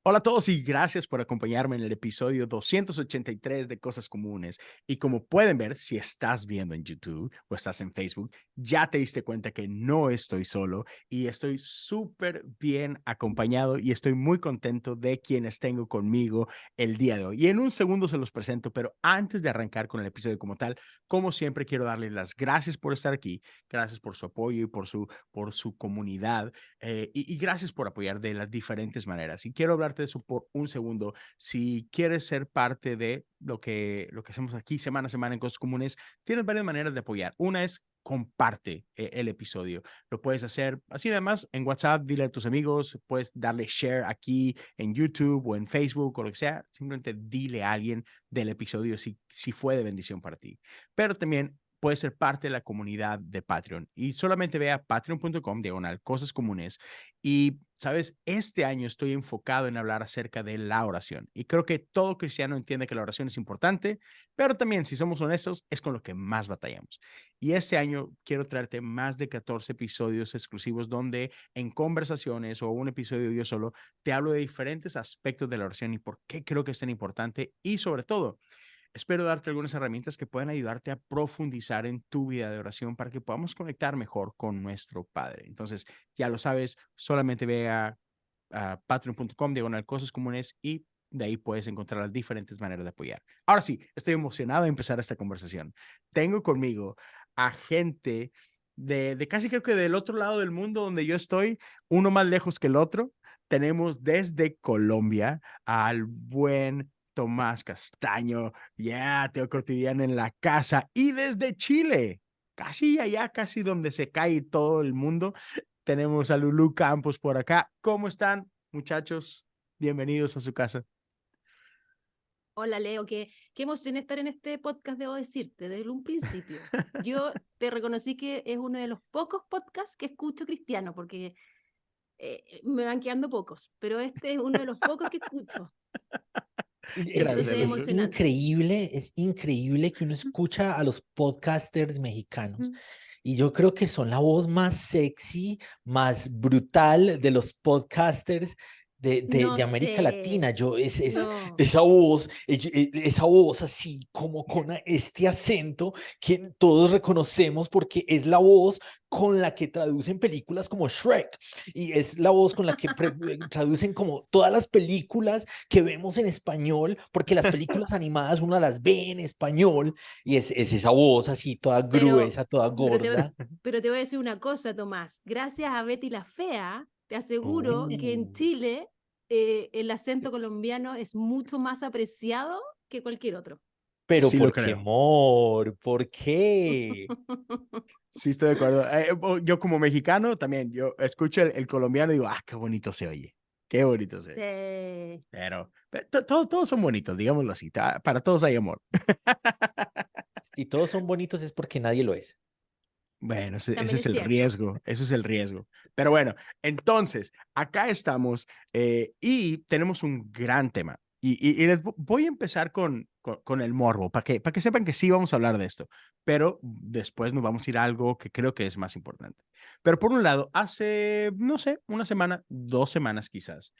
Hola a todos y gracias por acompañarme en el episodio 283 de Cosas Comunes. Y como pueden ver, si estás viendo en YouTube o estás en Facebook, ya te diste cuenta que no estoy solo y estoy súper bien acompañado y estoy muy contento de quienes tengo conmigo el día de hoy. Y en un segundo se los presento, pero antes de arrancar con el episodio como tal, como siempre quiero darles las gracias por estar aquí, gracias por su apoyo y por su comunidad y gracias por apoyar de las diferentes maneras. Y quiero hablarte de eso por un segundo. Si quieres ser parte de lo que hacemos aquí semana a semana en Cosas Comunes, tienes varias maneras de apoyar. Una es comparte el episodio. Lo puedes hacer así además en WhatsApp, dile a tus amigos, puedes darle share aquí en YouTube o en Facebook o lo que sea. Simplemente dile a alguien del episodio si fue de bendición para ti. Pero también puedes ser parte de la comunidad de Patreon y solamente ve a patreon.com/cosas comunes. Y, sabes, este año estoy enfocado en hablar acerca de la oración y creo que todo cristiano entiende que la oración es importante, pero también, si somos honestos, es con lo que más batallamos. Y este año quiero traerte más de 14 episodios exclusivos donde en conversaciones o un episodio yo solo te hablo de diferentes aspectos de la oración y por qué creo que es tan importante y sobre todo espero darte algunas herramientas que puedan ayudarte a profundizar en tu vida de oración para que podamos conectar mejor con nuestro Padre. Entonces, ya lo sabes, solamente ve a patreon.com/cosas comunes y de ahí puedes encontrar las diferentes maneras de apoyar. Ahora sí, estoy emocionado de empezar esta conversación. Tengo conmigo a gente de casi creo que del otro lado del mundo donde yo estoy, uno más lejos que el otro. Tenemos desde Colombia al buen Tomás Castaño, ya, Teo Cotidiano en la casa. Y desde Chile, casi allá, casi donde se cae todo el mundo, tenemos a Lulú Campos por acá. ¿Cómo están, muchachos? Bienvenidos a su casa. Hola Leo, qué emoción estar en este podcast, debo decirte, desde un principio. Yo te reconocí que es uno de los pocos podcasts que escucho cristiano, porque me van quedando pocos, pero este es uno de los pocos que escucho. Gracias, Entonces es Lulú. emocionante. Es increíble que uno escucha a los podcasters mexicanos y yo creo que son la voz más sexy, más brutal de los podcasters No de América Latina. sé, no, Esa voz así como con este acento que todos reconocemos porque es la voz con la que traducen películas como Shrek y es la voz con la que traducen como todas las películas que vemos en español, porque las películas animadas uno las ve en español y es esa voz así toda pero, gruesa, toda pero, te, gorda. pero te voy a decir una cosa, Tomás. Gracias a Betty la Fea, te aseguro que en Oh, Chile el acento colombiano es mucho más apreciado que cualquier otro. pero Sí lo ¿por qué, creo. amor? ¿Por qué? Sí estoy de acuerdo. Yo como mexicano también, yo escucho el colombiano y digo, qué bonito se oye. Qué bonito se oye. Sí. Pero todos son bonitos, digámoslo así. Para todos hay amor. Si todos son bonitos es porque nadie lo es. Bueno, ese También es es el cierto. riesgo, eso es el riesgo. Pero bueno, entonces, acá estamos y tenemos un gran tema. Y les voy a empezar con el morbo, para que sepan que sí vamos a hablar de esto, pero después nos vamos a ir a algo que creo que es más importante. Pero por un lado, hace, no sé, una semana, 2 semanas quizás,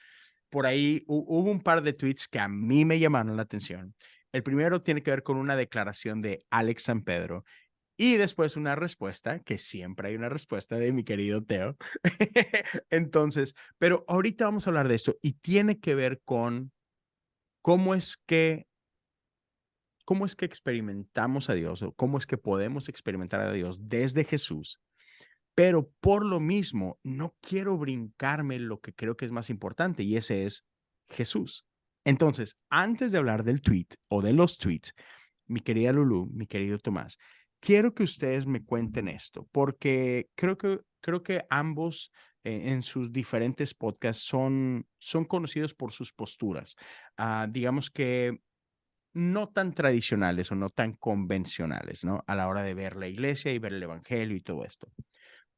por ahí hubo un par de tweets que a mí me llamaron la atención. El primero tiene que ver con una declaración de Alex San Pedro y después una respuesta, que siempre hay una respuesta de mi querido Teo. Entonces, pero ahorita vamos a hablar de esto y tiene que ver con cómo es que, cómo es que experimentamos a Dios o cómo es que podemos experimentar a Dios desde Jesús. Pero por lo mismo, no quiero brincarme lo que creo que es más importante y ese es Jesús. Entonces, antes de hablar del tweet o de los tweets, mi querida Lulu, mi querido Tomás, quiero que ustedes me cuenten esto, porque creo que ambos en sus diferentes podcasts son conocidos por sus posturas, digamos que no tan tradicionales o no tan convencionales, ¿no? A la hora de ver la iglesia y ver el evangelio y todo esto.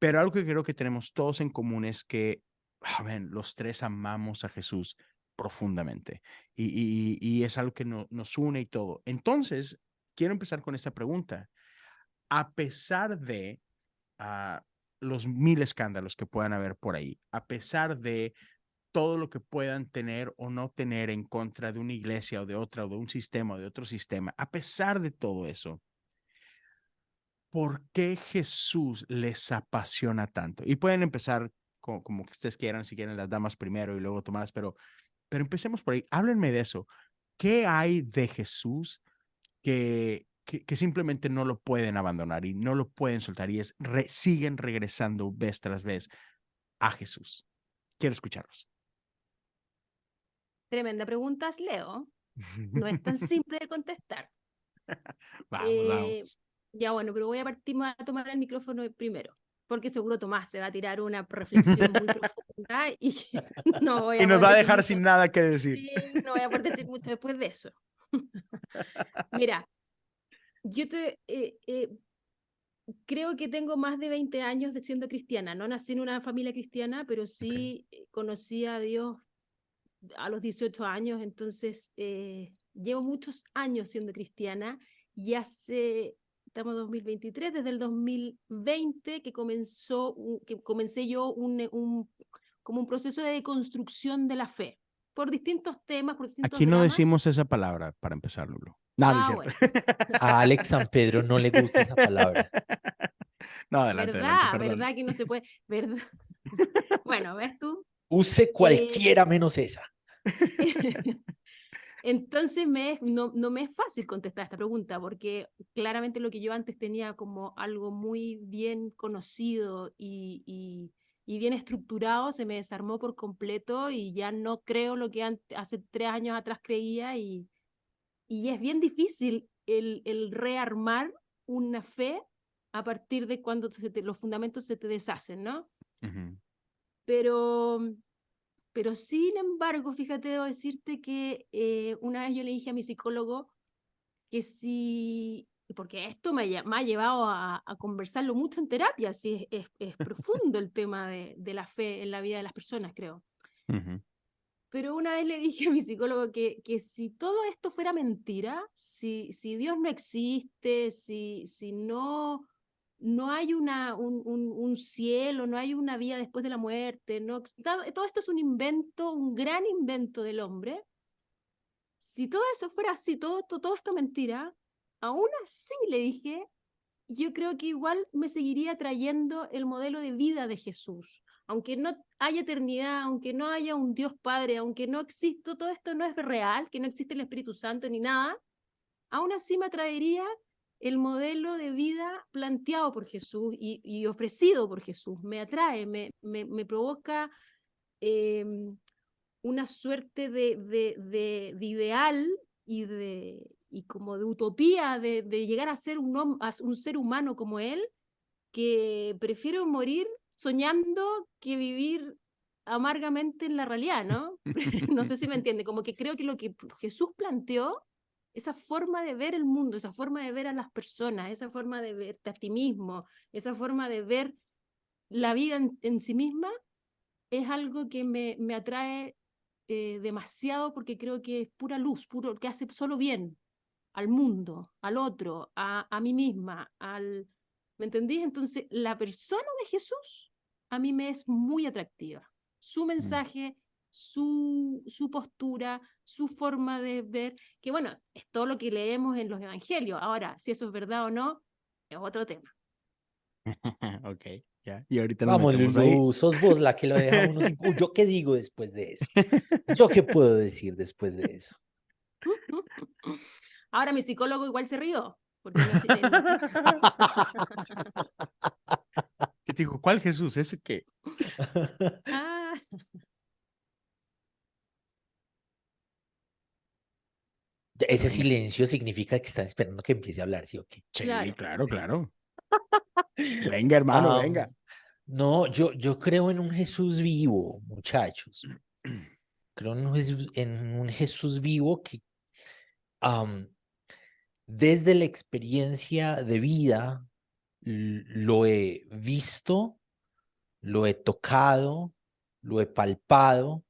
Pero algo que creo que tenemos todos en común es que, los tres amamos a Jesús profundamente y es algo que nos une y todo. Entonces, quiero empezar con esta pregunta. A pesar de ah, los mil escándalos que puedan haber por ahí, a pesar de todo lo que puedan tener o no tener en contra de una iglesia o de otra, o de un sistema o de otro sistema, a pesar de todo eso, ¿por qué Jesús les apasiona tanto? Y pueden empezar como que ustedes quieran, si quieren las damas primero y luego Tomás, pero empecemos por ahí. Háblenme de eso. ¿Qué hay de Jesús que simplemente no lo pueden abandonar y no lo pueden soltar y siguen regresando vez tras vez a Jesús? Quiero escucharlos. Tremenda pregunta, Leo. No es tan simple de contestar. Vamos, vamos. Ya bueno, pero voy a partir, me voy a tomar el micrófono primero, porque seguro Tomás se va a tirar una reflexión muy profunda y no voy Y a nos poder va a decir dejar mucho. sin nada que decir. Sí, no voy a poder decir mucho después de eso. Mira, yo creo que tengo más de 20 años de siendo cristiana. No nací en una familia cristiana, pero sí conocí a Dios a los 18 años, entonces llevo muchos años siendo cristiana y estamos en 2023, desde el 2020 que comencé yo como un proceso de deconstrucción de la fe, por distintos temas, por distintos Aquí no dramas. decimos esa palabra para empezar, Lulu. No, no es cierto. Bueno. A Alex San Pedro no le gusta esa palabra. No, adelante, perdón. ¿Verdad que no se puede? ¿Verdad? Bueno, ¿ves tú? Use cualquiera menos esa. Entonces no me es fácil contestar esta pregunta porque claramente lo que yo antes tenía como algo muy bien conocido y bien estructurado se me desarmó por completo y ya no creo lo que hace 3 años atrás creía y es bien difícil el rearmar una fe a partir de cuando los fundamentos se te deshacen, ¿no? Uh-huh. Pero sin embargo, fíjate, debo decirte que una vez yo le dije a mi psicólogo que porque esto me ha llevado a conversarlo mucho en terapia, sí, es profundo el tema de la fe en la vida de las personas, creo. Uh-huh. Pero una vez le dije a mi psicólogo que si todo esto fuera mentira, si Dios no existe, si no hay un cielo, no hay una vida después de la muerte, todo esto es un invento, un gran invento del hombre. Si todo eso fuera así, todo esto mentira, aún así le dije, yo creo que igual me seguiría trayendo el modelo de vida de Jesús. Aunque no haya eternidad, aunque no haya un Dios Padre, aunque no exista, todo esto no es real, que no existe el Espíritu Santo ni nada, aún así me atraería el modelo de vida planteado por Jesús y ofrecido por Jesús. Me atrae, me provoca eh, una suerte de ideal y como de utopía de llegar a ser un ser humano como él, que prefiero morir soñando que vivir amargamente en la realidad, ¿no? No sé si me entiende, como que creo que lo que Jesús planteó, esa forma de ver el mundo, esa forma de ver a las personas, esa forma de verte a ti mismo, esa forma de ver la vida en sí misma, es algo que me atrae demasiado porque creo que es pura luz, que hace solo bien al mundo, al otro, a mí misma, ¿me entendís? Entonces, la persona de Jesús a mí me es muy atractiva. Su mensaje, su postura, su forma de ver, que bueno, es todo lo que leemos en los evangelios. Ahora, si eso es verdad o no, es otro tema. Ok, ya. Y ahorita nos Vamos, metemos ahí. Lulú, sos vos la que lo deja a uno sin... Uy, ¿yo qué digo después de eso? ¿Yo qué puedo decir después de eso? Ahora mi psicólogo igual se rió, porque ¿Qué te dijo? ¿Cuál Jesús? ¿Eso qué? ah, Ese silencio significa que están esperando que empiece a hablar, ¿sí o qué? Sí, claro. claro, claro. Venga, hermano, Am, venga. no, yo creo en un Jesús vivo, muchachos. Creo en un Jesús vivo que am, desde la experiencia de vida lo he visto, lo he tocado, lo he palpado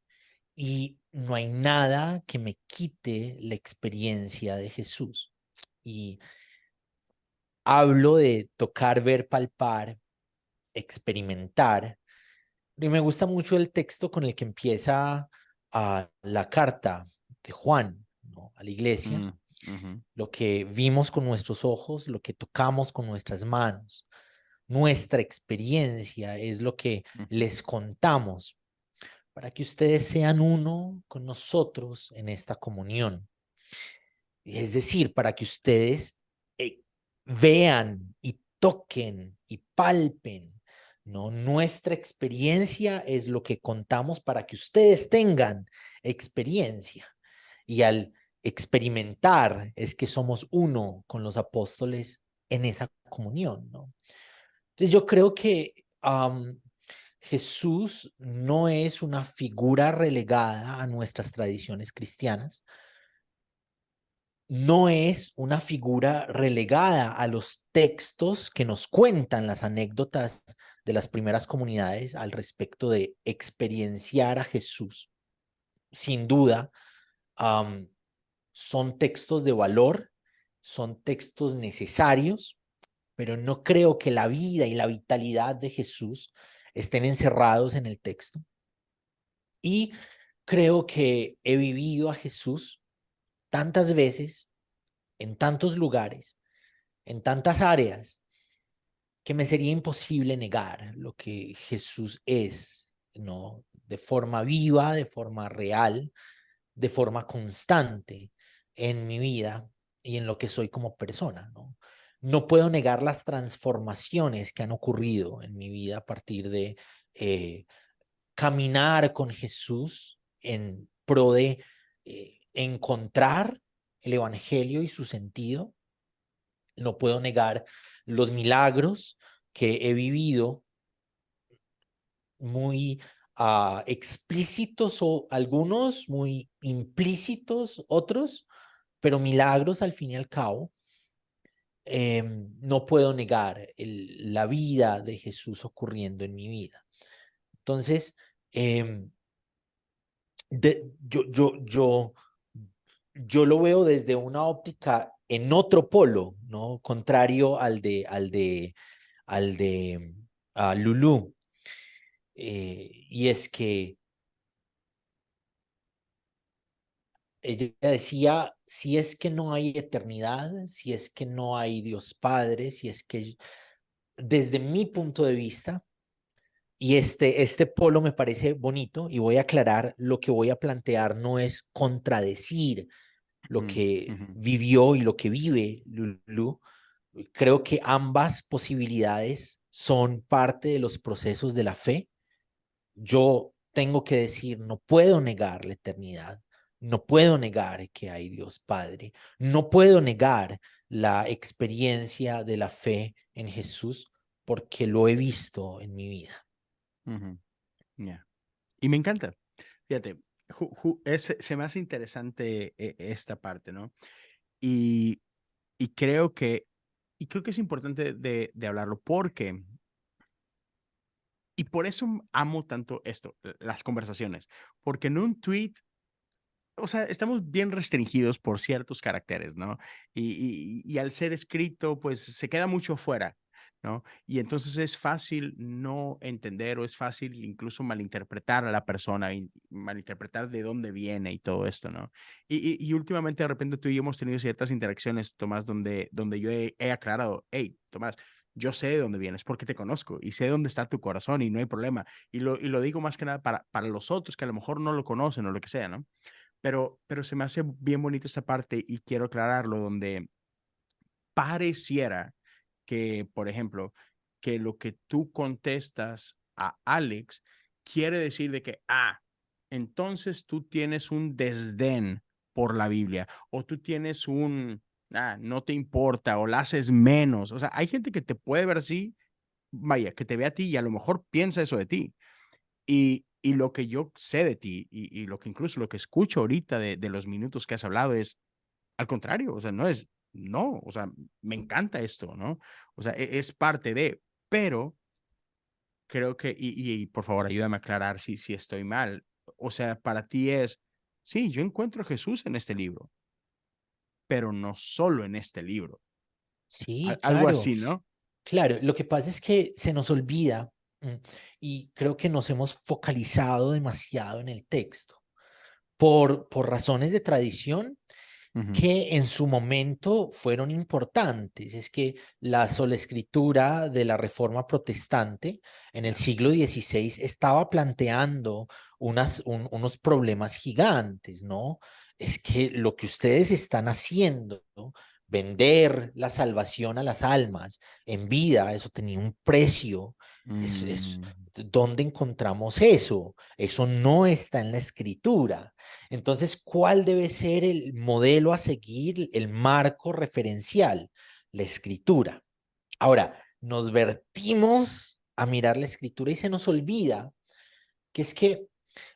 y no hay nada que me quite la experiencia de Jesús. Y hablo de tocar, ver, palpar, experimentar Y me gusta mucho el texto con el que empieza la carta de Juan, ¿no?, a la iglesia. Mm, ujú, Lo que vimos con nuestros ojos, lo que tocamos con nuestras manos, nuestra experiencia es lo que ujú, les contamos para que ustedes sean uno con nosotros en esta comunión. Es decir, para que ustedes vean y toquen y palpen, ¿no? Nuestra experiencia es lo que contamos para que ustedes tengan experiencia. Y al experimentar es que somos uno con los apóstoles en esa comunión, ¿no? Entonces yo creo que Jesús no es una figura relegada a nuestras tradiciones cristianas, no es una figura relegada a los textos que nos cuentan las anécdotas de las primeras comunidades al respecto de experienciar a Jesús. Sin duda, am, son textos de valor, son textos necesarios, pero no creo que la vida y la vitalidad de Jesús estén encerrados en el texto. Y creo que he vivido a Jesús tantas veces, en tantos lugares, en tantas áreas, que me sería imposible negar lo que Jesús es, ¿no? De forma viva, de forma real, de forma constante en mi vida y en lo que soy como persona, ¿no? No puedo negar las transformaciones que han ocurrido en mi vida a partir de eh, caminar con Jesús en pro de encontrar el Evangelio y su sentido. No puedo negar los milagros que he vivido, muy explícitos o algunos muy implícitos, otros, pero milagros al fin y al cabo. No puedo negar la vida de Jesús ocurriendo en mi vida. Entonces, em, yo lo veo desde una óptica en otro polo, ¿no? Contrario al de Lulú. Y es que ella decía, si es que no hay eternidad, si es que no hay Dios Padre, si es que desde mi punto de vista, y este polo me parece bonito y voy a aclarar, lo que voy a plantear no es contradecir lo ujú, que ujú, vivió y lo que vive Lulu. Creo que ambas posibilidades son parte de los procesos de la fe. Yo tengo que decir, no puedo negar la eternidad, no puedo negar que hay Dios Padre, no puedo negar la experiencia de la fe en Jesús porque lo he visto en mi vida. ujú, ya. Y me encanta. Fíjate, se me hace interesante esta parte, ¿no? Y, y creo que, y creo que es importante de hablarlo porque, y por eso amo tanto esto, las conversaciones, porque en un tweet, o sea, estamos bien restringidos por ciertos caracteres, ¿no? Y al ser escrito, pues se queda mucho fuera, ¿no? Y entonces es fácil no entender o es fácil incluso malinterpretar a la persona y malinterpretar de dónde viene y todo esto, ¿no? Y últimamente de repente tú y yo hemos tenido ciertas interacciones, Tomás, donde yo he aclarado, hey, Tomás, yo sé de dónde vienes porque te conozco y sé dónde está tu corazón y no hay problema. Y lo digo más que nada para los otros que a lo mejor no lo conocen o lo que sea, ¿no? Pero se me hace bien bonito esta parte y quiero aclararlo, donde pareciera que, por ejemplo, que lo que tú contestas a Alex quiere decir de que, entonces tú tienes un desdén por la Biblia o tú tienes no te importa o la haces menos. O sea, hay gente que te puede ver así, vaya, que te ve a ti y a lo mejor piensa eso de ti. Y lo que yo sé de ti y lo que incluso lo que escucho ahorita de los minutos que has hablado es al contrario, o sea, no, o sea, me encanta esto, ¿no? O sea, es parte de, pero creo que, y por favor, ayúdame a aclarar si estoy mal. O sea, para ti es, sí, yo encuentro a Jesús en este libro, pero no solo en este libro. Sí, Algo claro, así, ¿no? claro. Lo que pasa es que se nos olvida. Mm, Y creo que nos hemos focalizado demasiado en el texto por razones de tradición Ujú, que en su momento fueron importantes. Es que la sola escritura de la Reforma Protestante en el siglo XVI estaba planteando unos problemas gigantes, ¿no? Es que lo que ustedes están haciendo, ¿no? Vender la salvación a las almas en vida, eso tenía un precio. mm, ¿Dónde encontramos eso? Eso no está en la escritura. Entonces, ¿cuál debe ser el modelo a seguir, el marco referencial? La escritura. Ahora, nos vertimos a mirar la escritura y se nos olvida que es que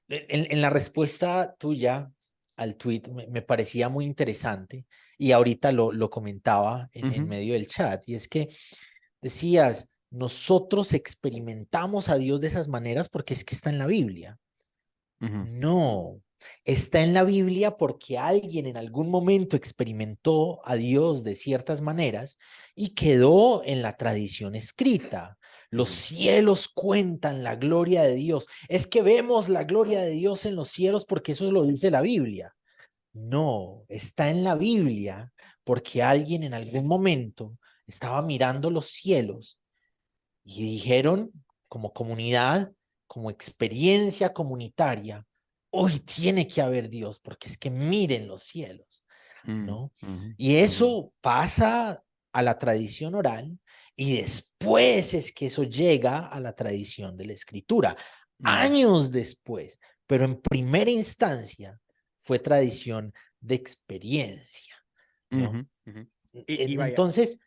en la respuesta tuya al tweet me parecía muy interesante y ahorita lo comentaba en ujú, medio del chat y es que decías, nosotros experimentamos a Dios de esas maneras porque es que está en la Biblia. ujú, No, está en la Biblia porque alguien en algún momento experimentó a Dios de ciertas maneras y quedó en la tradición escrita. Los ujú, cielos cuentan la gloria de Dios. Es que vemos la gloria de Dios en los cielos porque eso lo dice la Biblia. No, está en la Biblia porque alguien en algún momento estaba mirando los cielos y dijeron como comunidad, como experiencia comunitaria, hoy tiene que haber Dios, porque es que miren los cielos, mm, ¿no? ujú, Y ujú, eso pasa a la tradición oral y después es que eso llega a la tradición de la escritura, mm, años después, pero en primera instancia fue tradición de experiencia, ¿no? ujú, ujú. Y vaya. Entonces,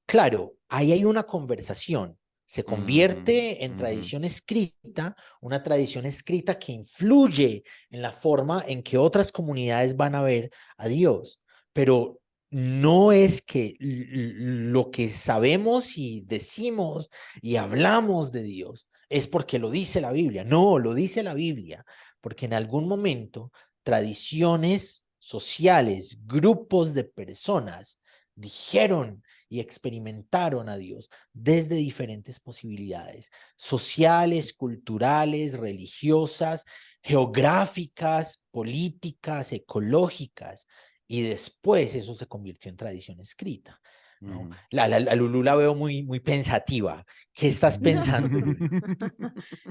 claro, ahí hay una conversación. Se Ujú, convierte en ujú, tradición escrita, una tradición escrita que influye en la forma en que otras comunidades van a ver a Dios. Pero no es que lo que sabemos y decimos y hablamos de Dios es porque lo dice la Biblia. No, lo dice la Biblia, porque en algún momento tradiciones sociales, grupos de personas, dijeron y experimentaron a Dios desde diferentes posibilidades sociales, culturales, religiosas, geográficas, políticas, ecológicas, y después eso se convirtió en tradición escrita. ¿No? ujú. La Lulú la veo muy pensativa. ¿Qué estás No. pensando, Lulú?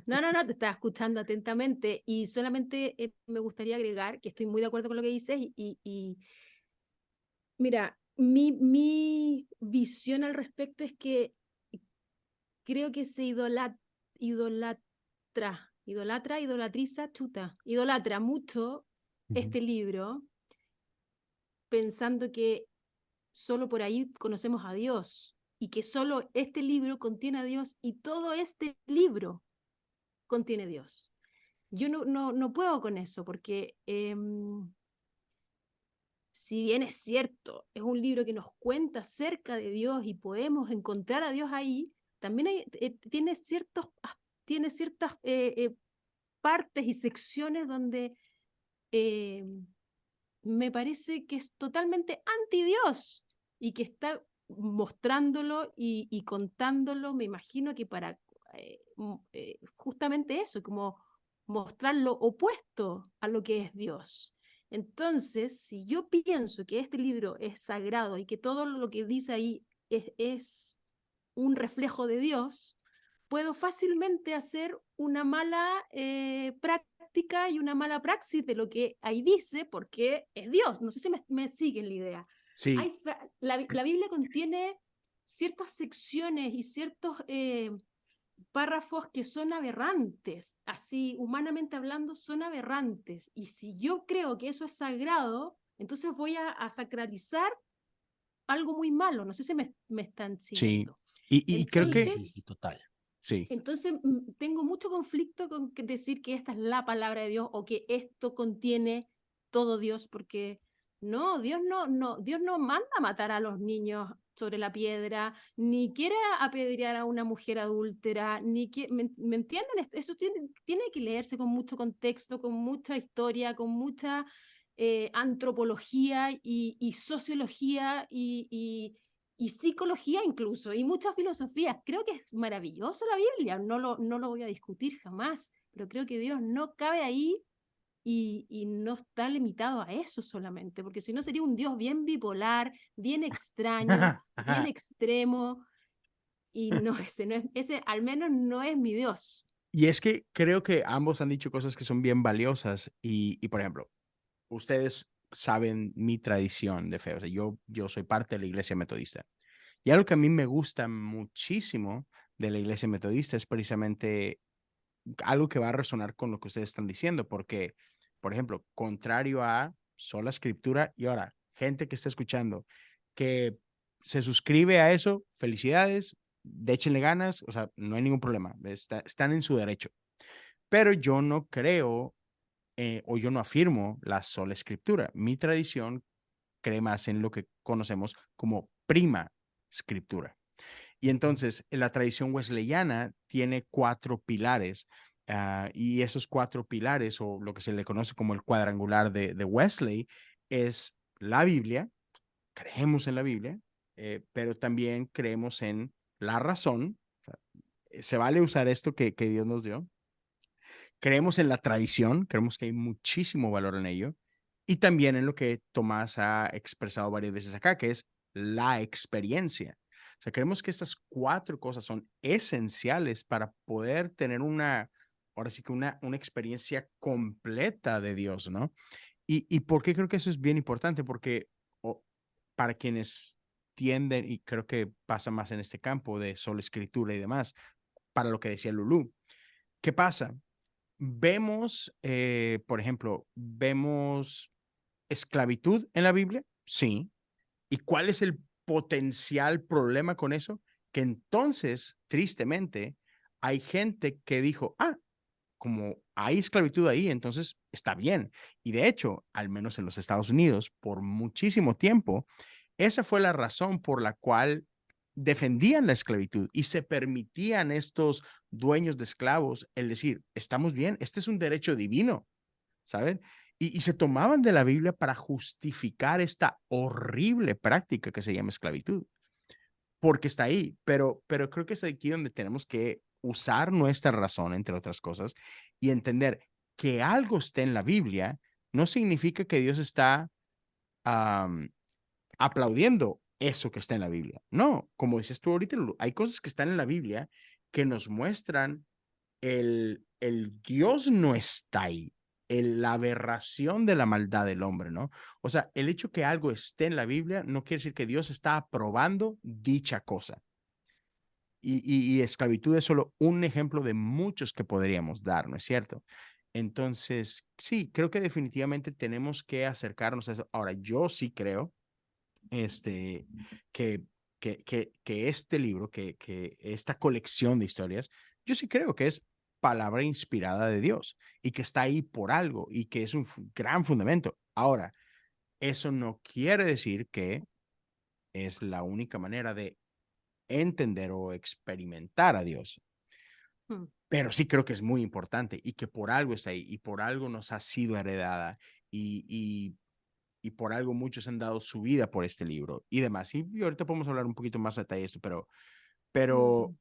No, te estaba escuchando atentamente y solamente me gustaría agregar que estoy muy de acuerdo con lo que dices y mira, mi visión al respecto es que creo que se idolatra mucho Ujú. este libro pensando que solo por ahí conocemos a Dios y que solo este libro contiene a Dios y todo este libro contiene a Dios. Yo no puedo con eso porque si bien es cierto, es un libro que nos cuenta acerca de Dios y podemos encontrar a Dios ahí, también tiene ciertas partes y secciones donde eh, me parece que es totalmente anti Dios y que está mostrándolo y contándolo, me imagino que para justamente eso, como mostrar lo opuesto a lo que es Dios. Entonces, si yo pienso que este libro es sagrado y que todo lo que dice ahí es un reflejo de Dios, puedo fácilmente hacer una mala práctica y una mala praxis de lo que ahí dice, porque es Dios. No sé si me siguen la idea. Sí, La Biblia contiene ciertas secciones y ciertos párrafos que son aberrantes, así humanamente hablando, son aberrantes. Y si yo creo que eso es sagrado, entonces voy a sacralizar algo muy malo. No sé si me están sí. siguiendo. Y creo Sí, que sí, sí, Entonces, total. sí. entonces tengo mucho conflicto con decir que esta es la palabra de Dios o que esto contiene todo Dios, porque no, Dios no manda a matar a los niños sobre la piedra, ni quiere apedrear a una mujer adúltera, ¿me entienden? Eso tiene que leerse con mucho contexto, con mucha historia, con mucha antropología y sociología y psicología incluso, y muchas filosofías. Creo que es maravillosa la Biblia, no lo voy a discutir jamás, pero creo que Dios no cabe ahí y no está limitado a eso solamente, porque si no sería un Dios bien bipolar, bien extraño, Ajá, bien ajá. extremo, y no, ese al menos no es mi Dios. Y es que creo que ambos han dicho cosas que son bien valiosas y por ejemplo, ustedes saben mi tradición de fe, o sea, yo soy parte de la iglesia metodista. Y algo que a mí me gusta muchísimo de la iglesia metodista es precisamente algo que va a resonar con lo que ustedes están diciendo, porque, por ejemplo, contrario a sola escritura y ahora, gente que está escuchando, que se suscribe a eso, felicidades, échenle ganas, o sea, no hay ningún problema, están en su derecho. Pero yo no creo o yo no afirmo la sola escritura. Mi tradición cree más en lo que conocemos como prima escritura. Y entonces la tradición wesleyana tiene 4 pilares y esos 4 pilares o lo que se le conoce como el cuadrangular de Wesley es la Biblia, creemos en la Biblia, pero también creemos en la razón. O sea, se vale usar esto que Dios nos dio. Creemos en la tradición, creemos que hay muchísimo valor en ello. Y también en lo que Tomás ha expresado varias veces acá, que es la experiencia. O sea, creemos que estas 4 cosas son esenciales para poder tener ahora sí que una experiencia completa de Dios, ¿no? ¿Y por qué creo que eso es bien importante? Porque para quienes tienden, y creo que pasa más en este campo de sola escritura y demás, para lo que decía Lulú, ¿qué pasa? Vemos, por ejemplo, vemos esclavitud en la Biblia, sí. ¿Y cuál es el potencial problema con eso? Que entonces, tristemente, hay gente que dijo, como hay esclavitud ahí, entonces está bien. Y de hecho, al menos en los Estados Unidos, por muchísimo tiempo, esa fue la razón por la cual defendían la esclavitud y se permitían estos dueños de esclavos el decir, estamos bien, este es un derecho divino, ¿saben? Y se tomaban de la Biblia para justificar esta horrible práctica que se llama esclavitud, porque está ahí, pero creo que es aquí donde tenemos que usar nuestra razón, entre otras cosas, y entender que algo esté en la Biblia no significa que Dios está um, aplaudiendo eso que está en la Biblia. No, como dices tú ahorita, hay cosas que están en la Biblia que nos muestran el Dios no está ahí, la aberración de la maldad del hombre, ¿no? O sea, el hecho que algo esté en la Biblia no quiere decir que Dios está aprobando dicha cosa. Y esclavitud es solo un ejemplo de muchos que podríamos dar, ¿no es cierto? Entonces, sí, creo que definitivamente tenemos que acercarnos a eso. Ahora, yo sí creo este, que, que este libro, que esta colección de historias, yo sí creo que es palabra inspirada de Dios y que está ahí por algo y que es un gran fundamento. Ahora, eso no quiere decir que es la única manera de entender o experimentar a Dios, Hmm. pero sí creo que es muy importante y que por algo está ahí y por algo nos ha sido heredada y por algo muchos han dado su vida por este libro y demás. Y ahorita podemos hablar un poquito más a detalle de esto, pero, Mm,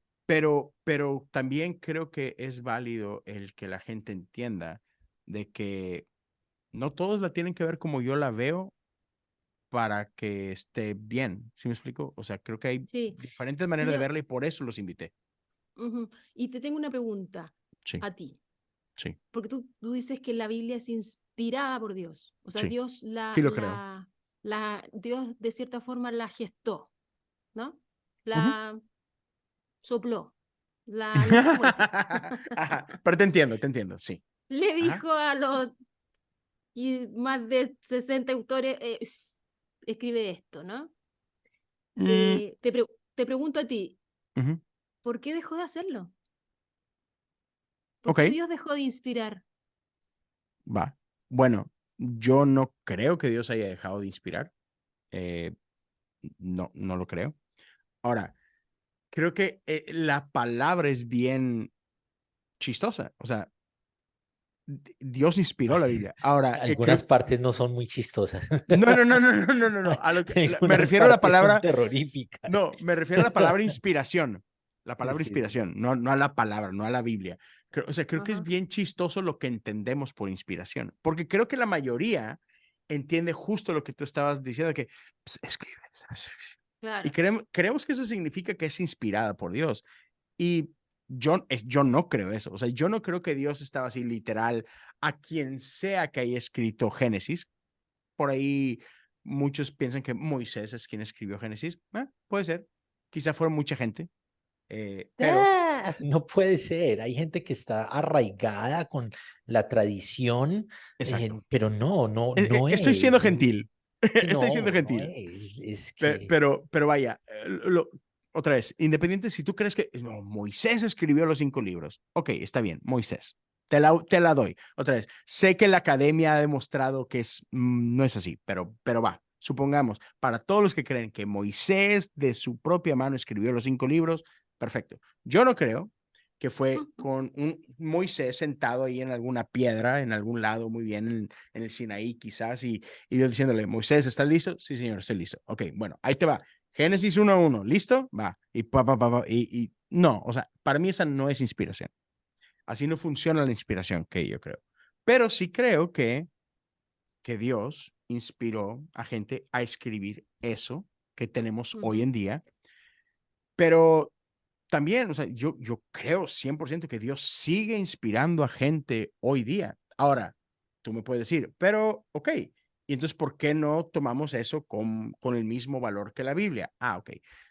pero también creo que es válido el que la gente entienda de que no todos la tienen que ver como yo la veo para que esté bien. ¿Sí me explico? O sea, creo que hay sí, diferentes maneras y de yo, verla y por eso los invité. ujú. Y te tengo una pregunta Sí, a ti, sí, porque tú dices que la Biblia es inspirada por Dios, o sea, sí, Dios sí lo creo. Dios de cierta forma la gestó, ¿no? Ujú. La sopló, no sé cómo decir. Ajá, pero te entiendo, sí. Le Ajá. dijo a los más de 60 autores, escribe esto, ¿no? Mm, Te pregunto a ti, ujú. ¿por qué dejó de hacerlo? ¿Por Ok, qué Dios dejó de inspirar? va. Bueno, yo no creo que Dios haya dejado de inspirar. Eh, no, no lo creo. Ahora, creo que la palabra es bien chistosa. O sea, Dios inspiró la Biblia. Ahora, Algunas partes no son muy chistosas. no. Me Algunas refiero a la partes son palabra, terroríficas. no, me refiero a la palabra inspiración. La Sí, palabra sí, sí. inspiración, no a la palabra, no a la Biblia. O sea, creo que es Ajá, bien chistoso lo que entendemos por inspiración, porque creo que la mayoría entiende justo lo que tú estabas diciendo, que pues, escribes. Y claro. creemos que eso significa que es inspirada por Dios. Y yo no creo eso. O sea, yo no creo que Dios estaba así literal a quien sea que haya escrito Génesis. Por ahí muchos piensan que Moisés es quien escribió Génesis. Puede ser. Quizá fuera mucha gente. Pero, No puede ser. Hay gente que está arraigada con la tradición, exacto. pero no Estoy siendo es. gentil. Sí, Estoy siendo no gentil. es. Es que Pero vaya, otra vez, independiente si tú crees que no, Moisés escribió los 5 libros. Ok, está bien, Moisés. Te la doy. Otra vez, sé que la academia ha demostrado que no es así, pero va. Supongamos, para todos los que creen que Moisés de su propia mano escribió los 5 libros, perfecto. Yo no creo que fue con un Moisés sentado ahí en alguna piedra, en algún lado, muy bien, en el Sinaí quizás, y Dios diciéndole, Moisés, ¿estás listo? Sí, señor, estoy listo. Ok, bueno, ahí te va. Génesis 1:1, ¿listo? Va. Y no, o sea, para mí esa no es inspiración. Así no funciona la inspiración, que yo creo. Pero sí creo que Dios inspiró a gente a escribir eso que tenemos hoy Ujú. en día, pero también, o sea, yo creo 100% que Dios sigue inspirando a gente hoy día. Ahora, tú me puedes decir, pero, ok, y entonces, ¿por qué no tomamos eso con el mismo valor que la Biblia? Ok.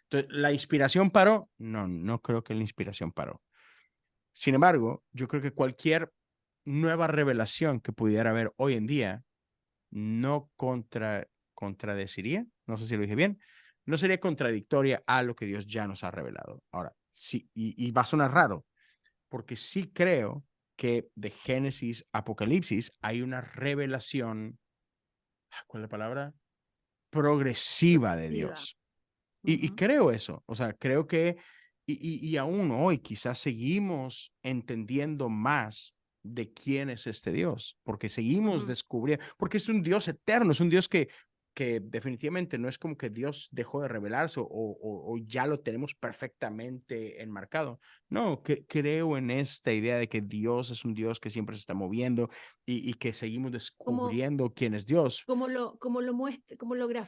Entonces, ¿la inspiración paró? No, no creo que la inspiración paró. Sin embargo, yo creo que cualquier nueva revelación que pudiera haber hoy en día no contradeciría, no sé si lo dije bien, no sería contradictoria a lo que Dios ya nos ha revelado. Ahora, sí, y va a sonar raro, porque sí creo que de Génesis a Apocalipsis hay una revelación, ¿cuál es la palabra? Progresiva de Progresiva. Dios. Y Ujú, creo eso, o sea, creo que, y aún hoy quizás seguimos entendiendo más de quién es este Dios, porque seguimos ujú. descubriendo, porque es un Dios eterno, es un Dios que definitivamente no es como que Dios dejó de revelarse o ya lo tenemos perfectamente enmarcado. No, que creo en esta idea de que Dios es un Dios que siempre se está moviendo y que seguimos Como, descubriendo quién es Dios. como lo muestra,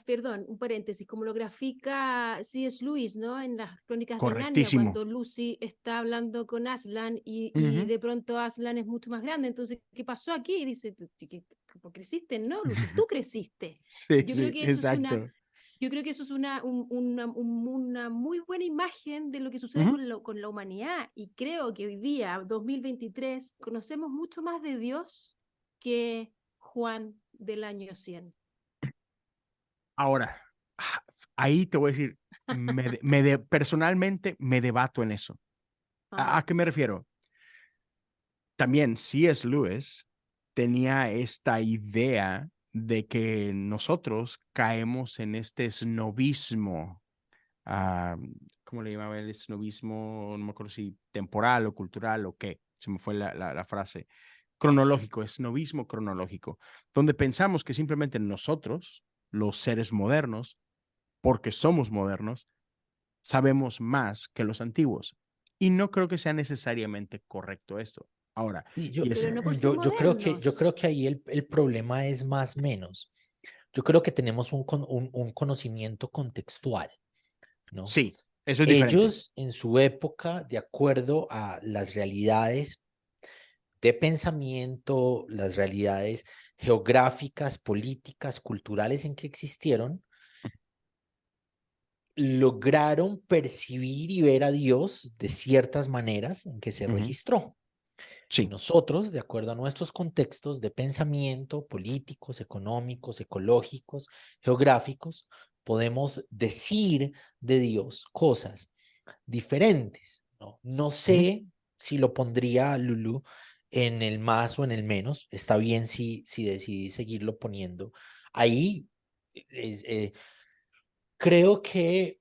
perdón, un paréntesis, como lo grafica C.S. Lewis, ¿no? En las Crónicas de Narnia, Correctísimo. cuando Lucy está hablando con Aslan y Ujú. de pronto Aslan es mucho más grande. Entonces, ¿qué pasó aquí? Y dice, ¿cómo creciste? No, Lucy, tú creciste. Sí, Yo creo sí, que eso es una, exacto. yo creo que eso es una muy buena imagen de lo que sucede Ujú. con la humanidad. Y creo que hoy día, 2023, conocemos mucho más de Dios que Juan del año 100. Ahora, ah, ahí te voy a decir, personalmente me debato en eso. ¿A Ajá. qué me refiero? También C.S. Lewis tenía esta idea de que nosotros caemos en este snobismo, ah, ¿cómo le llamaba el snobismo? No me acuerdo si temporal o cultural o qué, se me fue la frase. Cronológico, snobismo cronológico, donde pensamos que simplemente nosotros, los seres modernos, porque somos modernos, sabemos más que los antiguos. Y no creo que sea necesariamente correcto esto. Ahora, y y Pero es, no por ser yo modernos. creo que ahí el problema es más menos. Yo creo que tenemos un conocimiento contextual, ¿no? sí, eso es diferente. Ellos en su época, de acuerdo a las realidades de pensamiento, las realidades geográficas, políticas, culturales en que existieron, lograron percibir y ver a Dios de ciertas maneras en que se Ujú. registró. Y Sí. nosotros, de acuerdo a nuestros contextos de pensamiento, políticos, económicos, ecológicos, geográficos, podemos decir de Dios cosas diferentes, ¿no? No Ujú. sé si lo pondría Lulu en el más o en el menos. Está bien si decidí seguirlo poniendo ahí. es- eh, Creo que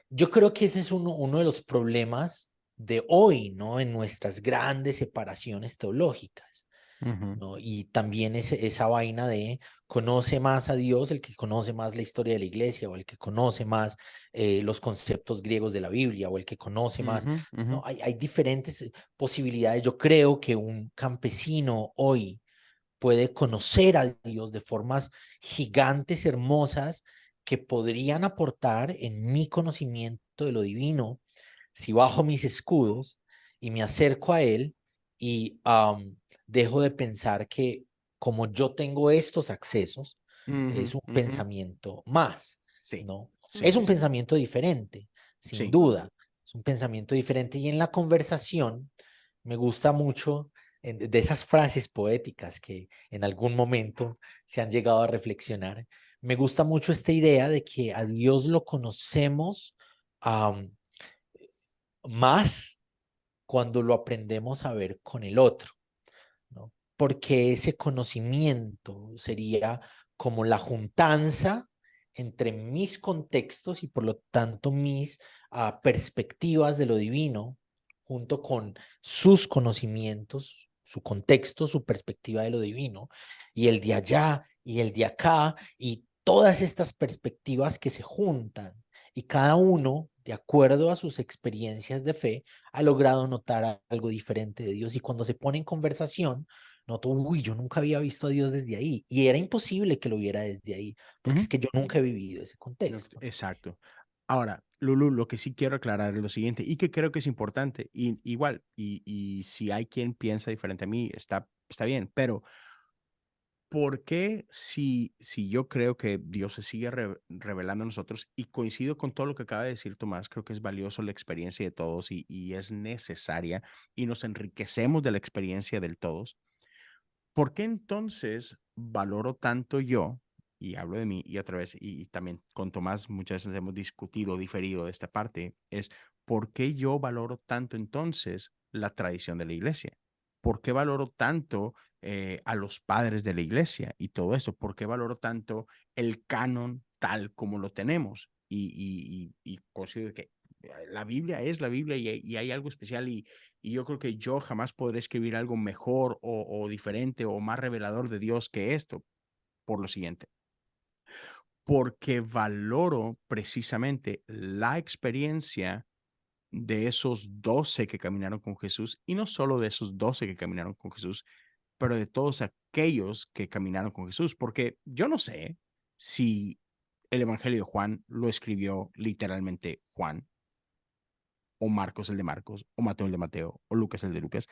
yo creo que ese es uno de los problemas de hoy, ¿no? En nuestras grandes separaciones teológicas, Ujú. ¿no? Y también esa vaina de conoce más a Dios el que conoce más la historia de la iglesia, o el que conoce más los conceptos griegos de la Biblia, o el que conoce más, Ujú, ujú. ¿no? Hay diferentes posibilidades. Yo creo que un campesino hoy puede conocer a Dios de formas gigantes, hermosas, que podrían aportar en mi conocimiento de lo divino si bajo mis escudos y me acerco a Él y dejo de pensar que como yo tengo estos accesos, Ujú, es un ujú. pensamiento más, Sí, ¿no? sí, Es sí, un sí. pensamiento diferente, sin Sí. duda, es un pensamiento diferente. Y en la conversación me gusta mucho de esas frases poéticas que en algún momento se han llegado a reflexionar. Me gusta mucho esta idea de que a Dios lo conocemos am, más cuando lo aprendemos a ver con el otro, ¿no? Porque ese conocimiento sería como la juntanza entre mis contextos y por lo tanto mis perspectivas de lo divino, junto con sus conocimientos, su contexto, su perspectiva de lo divino, y el de allá y el de acá, y todas estas perspectivas que se juntan, y cada uno, de acuerdo a sus experiencias de fe, ha logrado notar algo diferente de Dios. Y cuando se pone en conversación, noto, uy, yo nunca había visto a Dios desde ahí. Y era imposible que lo viera desde ahí, porque Ujú. es que yo nunca he vivido ese No, contexto. exacto. Ahora, Lulu, lo que sí quiero aclarar es lo siguiente, y que creo que es importante, y igual, y si hay quien piensa diferente a mí, está bien, pero ¿por qué si yo creo que Dios se sigue revelando a nosotros y coincido con todo lo que acaba de decir Tomás, creo que es valioso la experiencia de todos y es necesaria y nos enriquecemos de la experiencia de todos? ¿Por qué entonces valoro tanto yo, y hablo de mí y otra vez, y también con Tomás muchas veces hemos discutido, diferido de esta parte, es por qué yo valoro tanto entonces la tradición de la iglesia? ¿Por qué valoro tanto a los padres de la iglesia y todo eso? ¿Por qué valoro tanto el canon tal como lo tenemos? Y considero que la Biblia es la Biblia y hay algo especial y yo creo que yo jamás podré escribir algo mejor o diferente o más revelador de Dios que esto, por lo siguiente, porque valoro precisamente la experiencia de esos 12 que caminaron con Jesús y no solo de esos 12 que caminaron con Jesús, pero de todos aquellos que caminaron con Jesús, porque yo no sé si el Evangelio de Juan lo escribió literalmente Juan, o Marcos el de Marcos, o Mateo el de Mateo, o Lucas el de Lucas,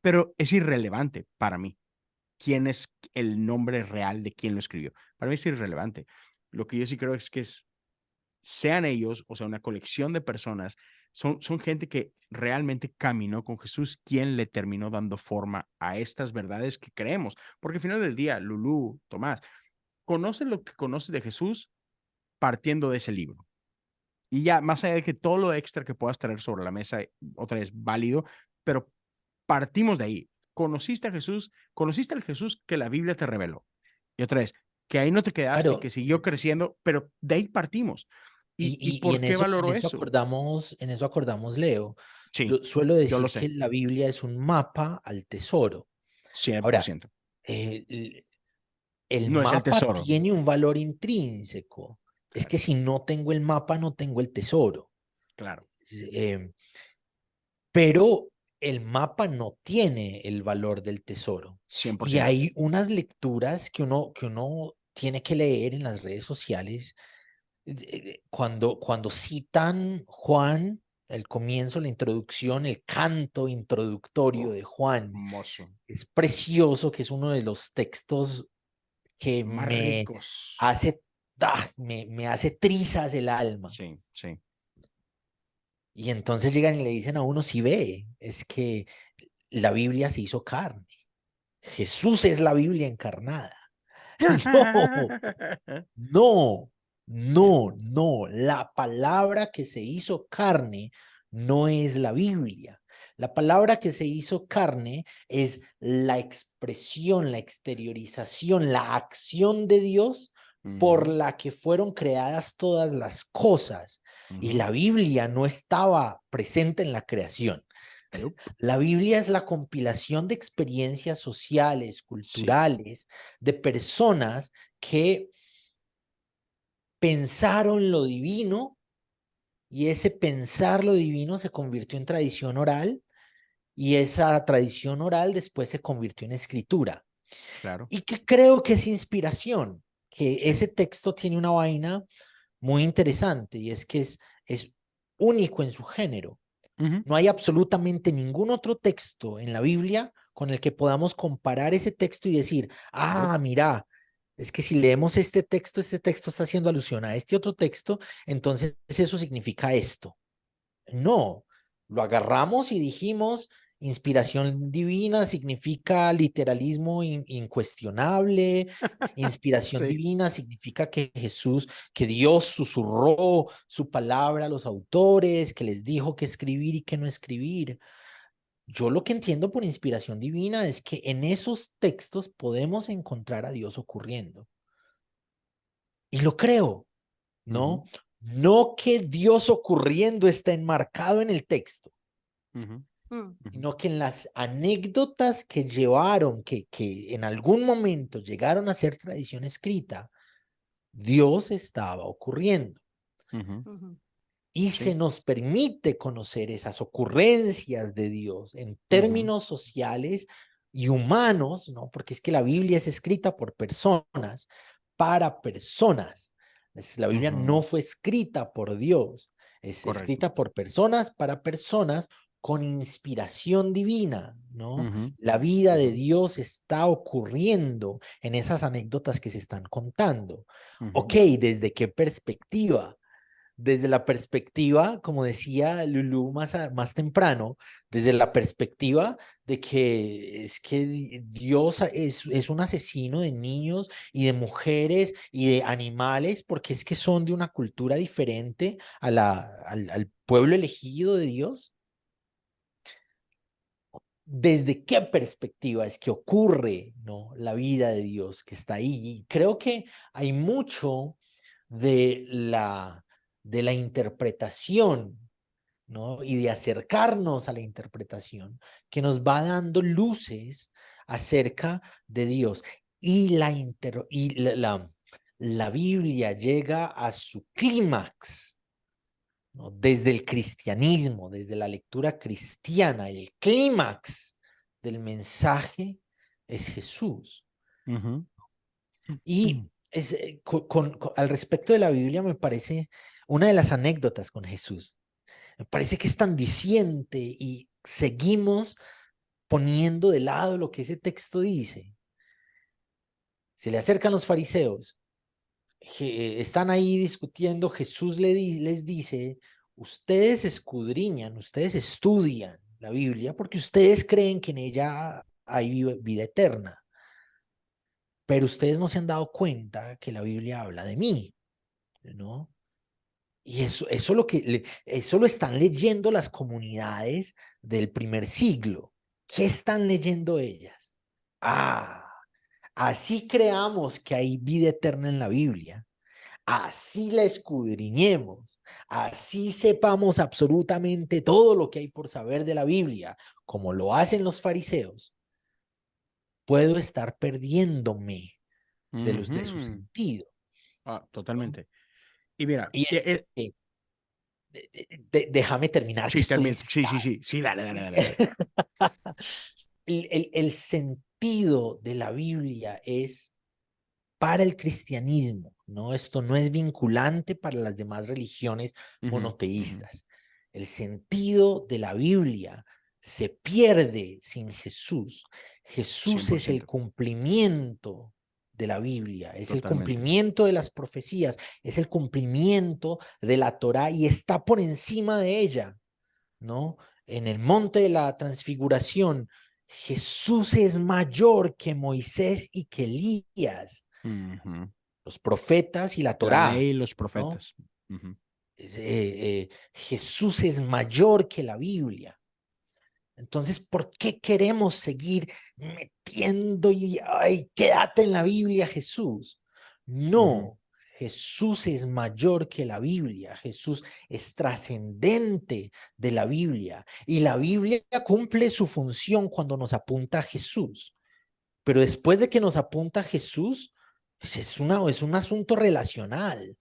pero es irrelevante para mí quién es el nombre real de quién lo escribió. Para mí es irrelevante. Lo que yo sí creo es que sean ellos, o sea, una colección de personas, son gente que realmente caminó con Jesús, quien le terminó dando forma a estas verdades que creemos. Porque al final del día, Lulú, Tomás, conocen lo que conoces de Jesús partiendo de ese libro. Y ya, más allá de que todo lo extra que puedas traer sobre la mesa, otra vez válido, pero partimos de ahí. Conociste a Jesús, conociste al Jesús que la Biblia te reveló. Y otra vez, que ahí no te quedaste, Claro, que siguió creciendo, pero de ahí partimos. ¿Y y por qué valoro eso? en eso acordamos, Leo. Sí, Yo suelo yo lo decir que sé, la Biblia es un mapa al tesoro. cien por Ahora, ciento. eh, el No es el mapa tesoro, tiene un valor intrínseco. Es claro, que si no tengo el mapa, no tengo el tesoro. claro, Eh, pero el mapa no tiene el valor del tesoro. Y 100%. hay unas lecturas que uno tiene que leer en las redes sociales cuando citan Juan, el comienzo, la introducción, el canto introductorio Oh, de Juan. hermoso. Es precioso, que es uno de los textos que Más me ricos. hace, me hace trizas el alma. Sí, sí. Y entonces llegan y le dicen a uno, si ve, es que la Biblia se hizo carne. Jesús es la Biblia encarnada. No, no, Yeah. no, no. La palabra que se hizo carne no es la Biblia. La palabra que se hizo carne es la expresión, la exteriorización, la acción de Dios por Ujú, la que fueron creadas todas las cosas. Y ujú. la Biblia no estaba presente en la creación. Yup. La Biblia es la compilación de experiencias sociales, Sí. culturales, de personas que pensaron lo divino y ese pensar lo divino se convirtió en tradición oral y esa tradición oral después se convirtió en escritura. Claro. Y que creo que es inspiración, que Sí. ese texto tiene una vaina muy interesante y es que es único en su género. Ujú. No hay absolutamente ningún otro texto en la Biblia con el que podamos comparar ese texto y decir, ah, mira, es que si leemos este texto está haciendo alusión a este otro texto, entonces eso significa esto. No, lo agarramos y dijimos, inspiración divina significa literalismo incuestionable, inspiración Sí. divina significa que Jesús, que Dios susurró su palabra a los autores, que les dijo qué escribir y qué no escribir. Yo lo que entiendo por inspiración divina es que en esos textos podemos encontrar a Dios ocurriendo. Y lo creo, ¿no? Ujú. No que Dios ocurriendo está enmarcado en el texto, Ujú. Mm, Ujú. sino que en las anécdotas que llevaron, que en algún momento llegaron a ser tradición escrita, Dios estaba ocurriendo. Ujú. ujú, Y se Sí. nos permite conocer esas ocurrencias de Dios en Ujú. términos sociales y humanos, ¿no? Porque es que la Biblia es escrita por personas, para personas. La Biblia no Ujú. fue escrita por Dios, es Correcto. escrita por personas, para personas con inspiración divina, ¿no? Ujú. La vida de Ujú. Dios está ocurriendo en esas anécdotas que se están contando. Ok, Ujú. ¿desde qué perspectiva? Desde la perspectiva, como decía Lulú más temprano, desde la perspectiva de que es que Dios es un asesino de niños y de mujeres y de animales, porque es que son de una cultura diferente al pueblo elegido de Dios. ¿Desde qué perspectiva es que ocurre, ¿no? La vida de Dios que está ahí? Y creo que hay mucho de la interpretación, ¿no? Y de acercarnos a la interpretación que nos va dando luces acerca de Dios. Y la Biblia llega a su clímax, ¿no? Desde el cristianismo, desde la lectura cristiana, el clímax del mensaje es Jesús. Ujú. Y al respecto de la Biblia me parece una de las anécdotas con Jesús. Me parece que es tan diciente y seguimos poniendo de lado lo que ese texto dice. Se le acercan los fariseos, están ahí discutiendo, Jesús les dice, ustedes escudriñan, ustedes estudian la Biblia porque ustedes creen que en ella hay vida eterna, pero ustedes no se han dado cuenta que la Biblia habla de mí, ¿no? Y eso lo están leyendo las comunidades del primer siglo. ¿Qué están leyendo ellas? Ah, así creamos que hay vida eterna en la Biblia. Así la escudriñemos. Así sepamos absolutamente todo lo que hay por saber de la Biblia, como lo hacen los fariseos. Puedo estar perdiéndome de su Ujú. sentido, Ah, ¿no? totalmente. Y mira, Y es que déjame terminar que sí, estoy sí, sí, encerrado. sí, sí, dale, dale, dale, dale. El sentido de la Biblia es para el cristianismo, ¿no? Esto no es vinculante para las demás religiones Ujú. Ujú. monoteístas. El sentido de la Biblia se pierde sin Jesús. cien Jesús por es el ciento cumplimiento de la Biblia, es el Totalmente. cumplimiento de las profecías, es el cumplimiento de la Torá y está por encima de ella, ¿no? En el monte de la transfiguración, Jesús es mayor que Moisés y que Elías, Ujú. los profetas y la La Torá, ley y los ¿no? profetas. Ujú. Jesús es mayor que la Biblia. Entonces, ¿por qué queremos seguir metiendo y, ay, quédate en la Biblia, Jesús? Ujú. No, Jesús es mayor que la Biblia, Jesús es trascendente de la Biblia y la Biblia cumple su función cuando nos apunta a Jesús. Pero después de que nos apunta a Jesús, pues es un asunto relacional,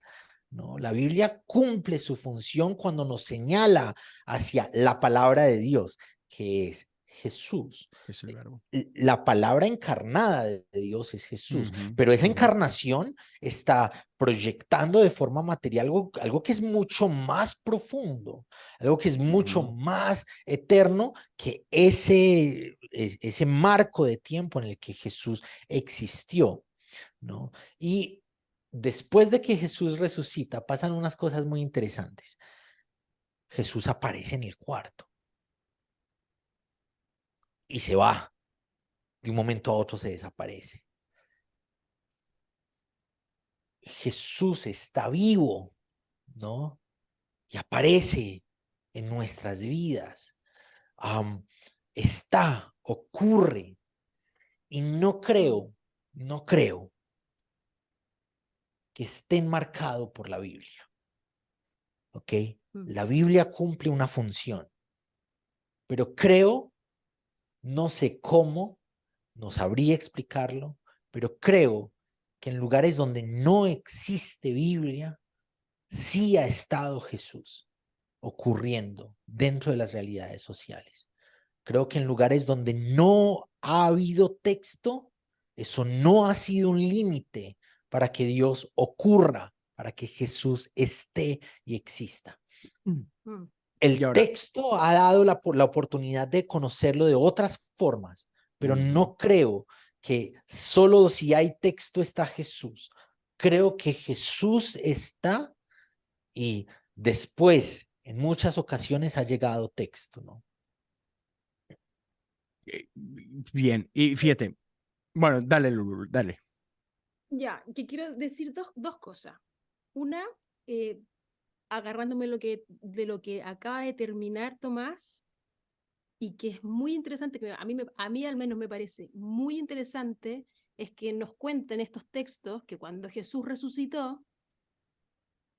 ¿no? La Biblia cumple su función cuando nos señala hacia la palabra de Dios, que es Jesús. Es el verbo. La palabra encarnada de Dios es Jesús, Ujú, pero esa ujú. encarnación está proyectando de forma material algo que es mucho más profundo, algo que es mucho Ujú. más eterno que ese marco de tiempo en el que Jesús existió, ¿no? Y después de que Jesús resucita, pasan unas cosas muy interesantes. Jesús aparece en el cuarto y se va. De un momento a otro se desaparece. Jesús está vivo, ¿no? Y aparece en nuestras vidas. Ocurre. Y no creo que esté enmarcado por la Biblia, ¿ok? Mm. La Biblia cumple una función, pero creo, no sé cómo, no sabría explicarlo, pero creo que en lugares donde no existe Biblia, sí ha estado Jesús ocurriendo dentro de las realidades sociales. Creo que en lugares donde no ha habido texto, eso no ha sido un límite para que Dios ocurra, para que Jesús esté y exista. Mm. Y El ahora, texto ha dado la oportunidad de conocerlo de otras formas, pero ujú, no creo que solo si hay texto está Jesús. Creo que Jesús está y después, en muchas ocasiones, ha llegado texto, ¿no? bien, y fíjate, bueno, dale, Lulu, dale. Ya, que quiero decir dos cosas. Una, eh, agarrándome de lo que acaba de terminar Tomás, y que es muy interesante, que a mí al menos me parece muy interesante, es que nos cuenten estos textos que cuando Jesús resucitó,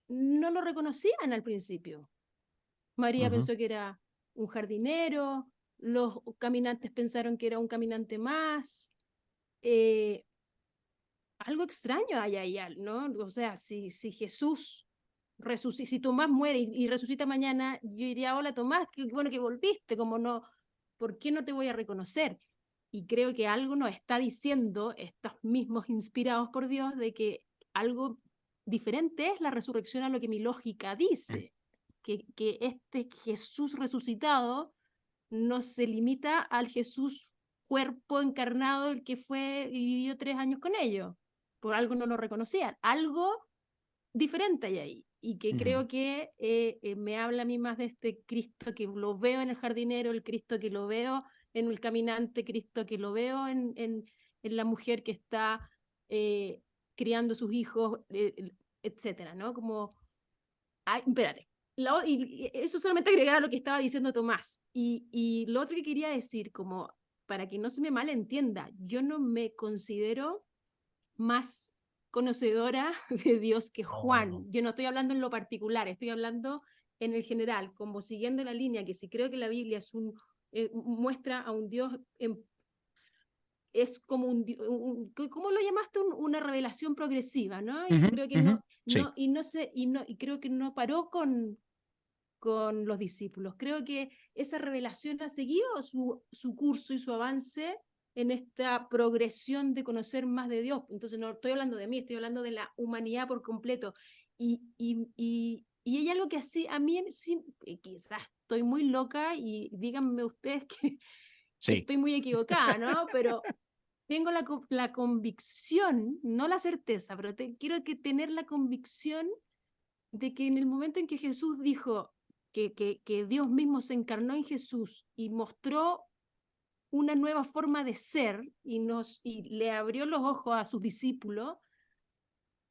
no lo reconocían al principio. María Ujú. pensó que era un jardinero, los caminantes pensaron que era un caminante más. eh, Algo extraño hay ahí, ¿no? O sea, si Jesús resucita, si Tomás muere y resucita mañana, yo diría, hola Tomás, qué bueno que volviste, como no, ¿por qué no te voy a reconocer? Y creo que algo nos está diciendo estos mismos inspirados por Dios de que algo diferente es la resurrección a lo que mi lógica dice, que este Jesús resucitado no se limita al Jesús cuerpo encarnado, el que fue y vivió 3 años con ellos. Por algo no lo reconocían. Algo diferente hay ahí. Y que Ujú. creo que me habla a mí más de este Cristo que lo veo en el jardinero, el Cristo que lo veo en el caminante, Cristo que lo veo en la mujer que está criando sus hijos, etcétera, ¿no? Como, ay, espérate. Y eso solamente agregar a lo que estaba diciendo Tomás. Y lo otro que quería decir, como para que no se me malentienda, yo no me considero más conocedora de Dios que No, Juan. no. Yo no estoy hablando en lo particular, estoy hablando en el general, como siguiendo la línea que si creo que la Biblia muestra a un Dios es como ¿cómo lo llamaste? Una revelación progresiva, ¿no? Y Ujú, creo que ujú. Sí. y creo que no paró con los discípulos. Creo que esa revelación ha seguido su curso y su avance en esta progresión de conocer más de Dios. Entonces no estoy hablando de mí, estoy hablando de la humanidad por completo. Y hay algo que así, a mí sí, quizás estoy muy loca y díganme ustedes que Sí. estoy muy equivocada, ¿no? Pero tengo la convicción, no la certeza, pero quiero tener la convicción de que en el momento en que Jesús dijo que Dios mismo se encarnó en Jesús y mostró una nueva forma de ser y le abrió los ojos a sus discípulos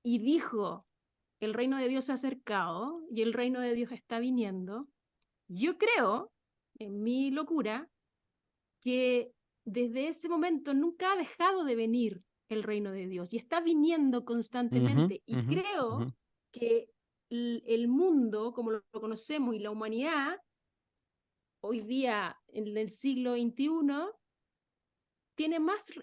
y dijo, el reino de Dios se ha acercado y el reino de Dios está viniendo, yo creo, en mi locura, que desde ese momento nunca ha dejado de venir el reino de Dios y está viniendo constantemente. Y creo que el mundo, como lo conocemos, y la humanidad, hoy día, en el siglo XXI,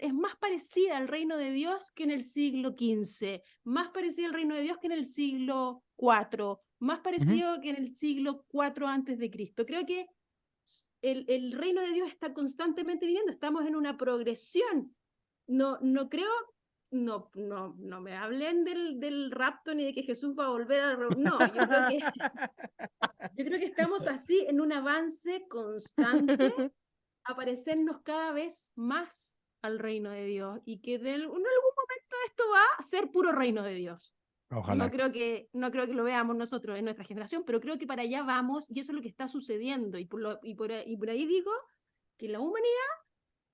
es más parecida al reino de Dios que en el siglo XV, más parecida al reino de Dios que en el siglo IV, más parecido que en el siglo IV antes de Cristo. Creo que el reino de Dios está constantemente viniendo, estamos en una progresión. No creo, no me hablen del rapto ni de que Jesús va a volver a... No, yo creo que estamos así en un avance constante a parecernos cada vez más al reino de Dios y que en algún momento esto va a ser puro reino de Dios. Ojalá. No creo que lo veamos nosotros en nuestra generación, pero creo que para allá vamos y eso es lo que está sucediendo. Y por ahí digo que la humanidad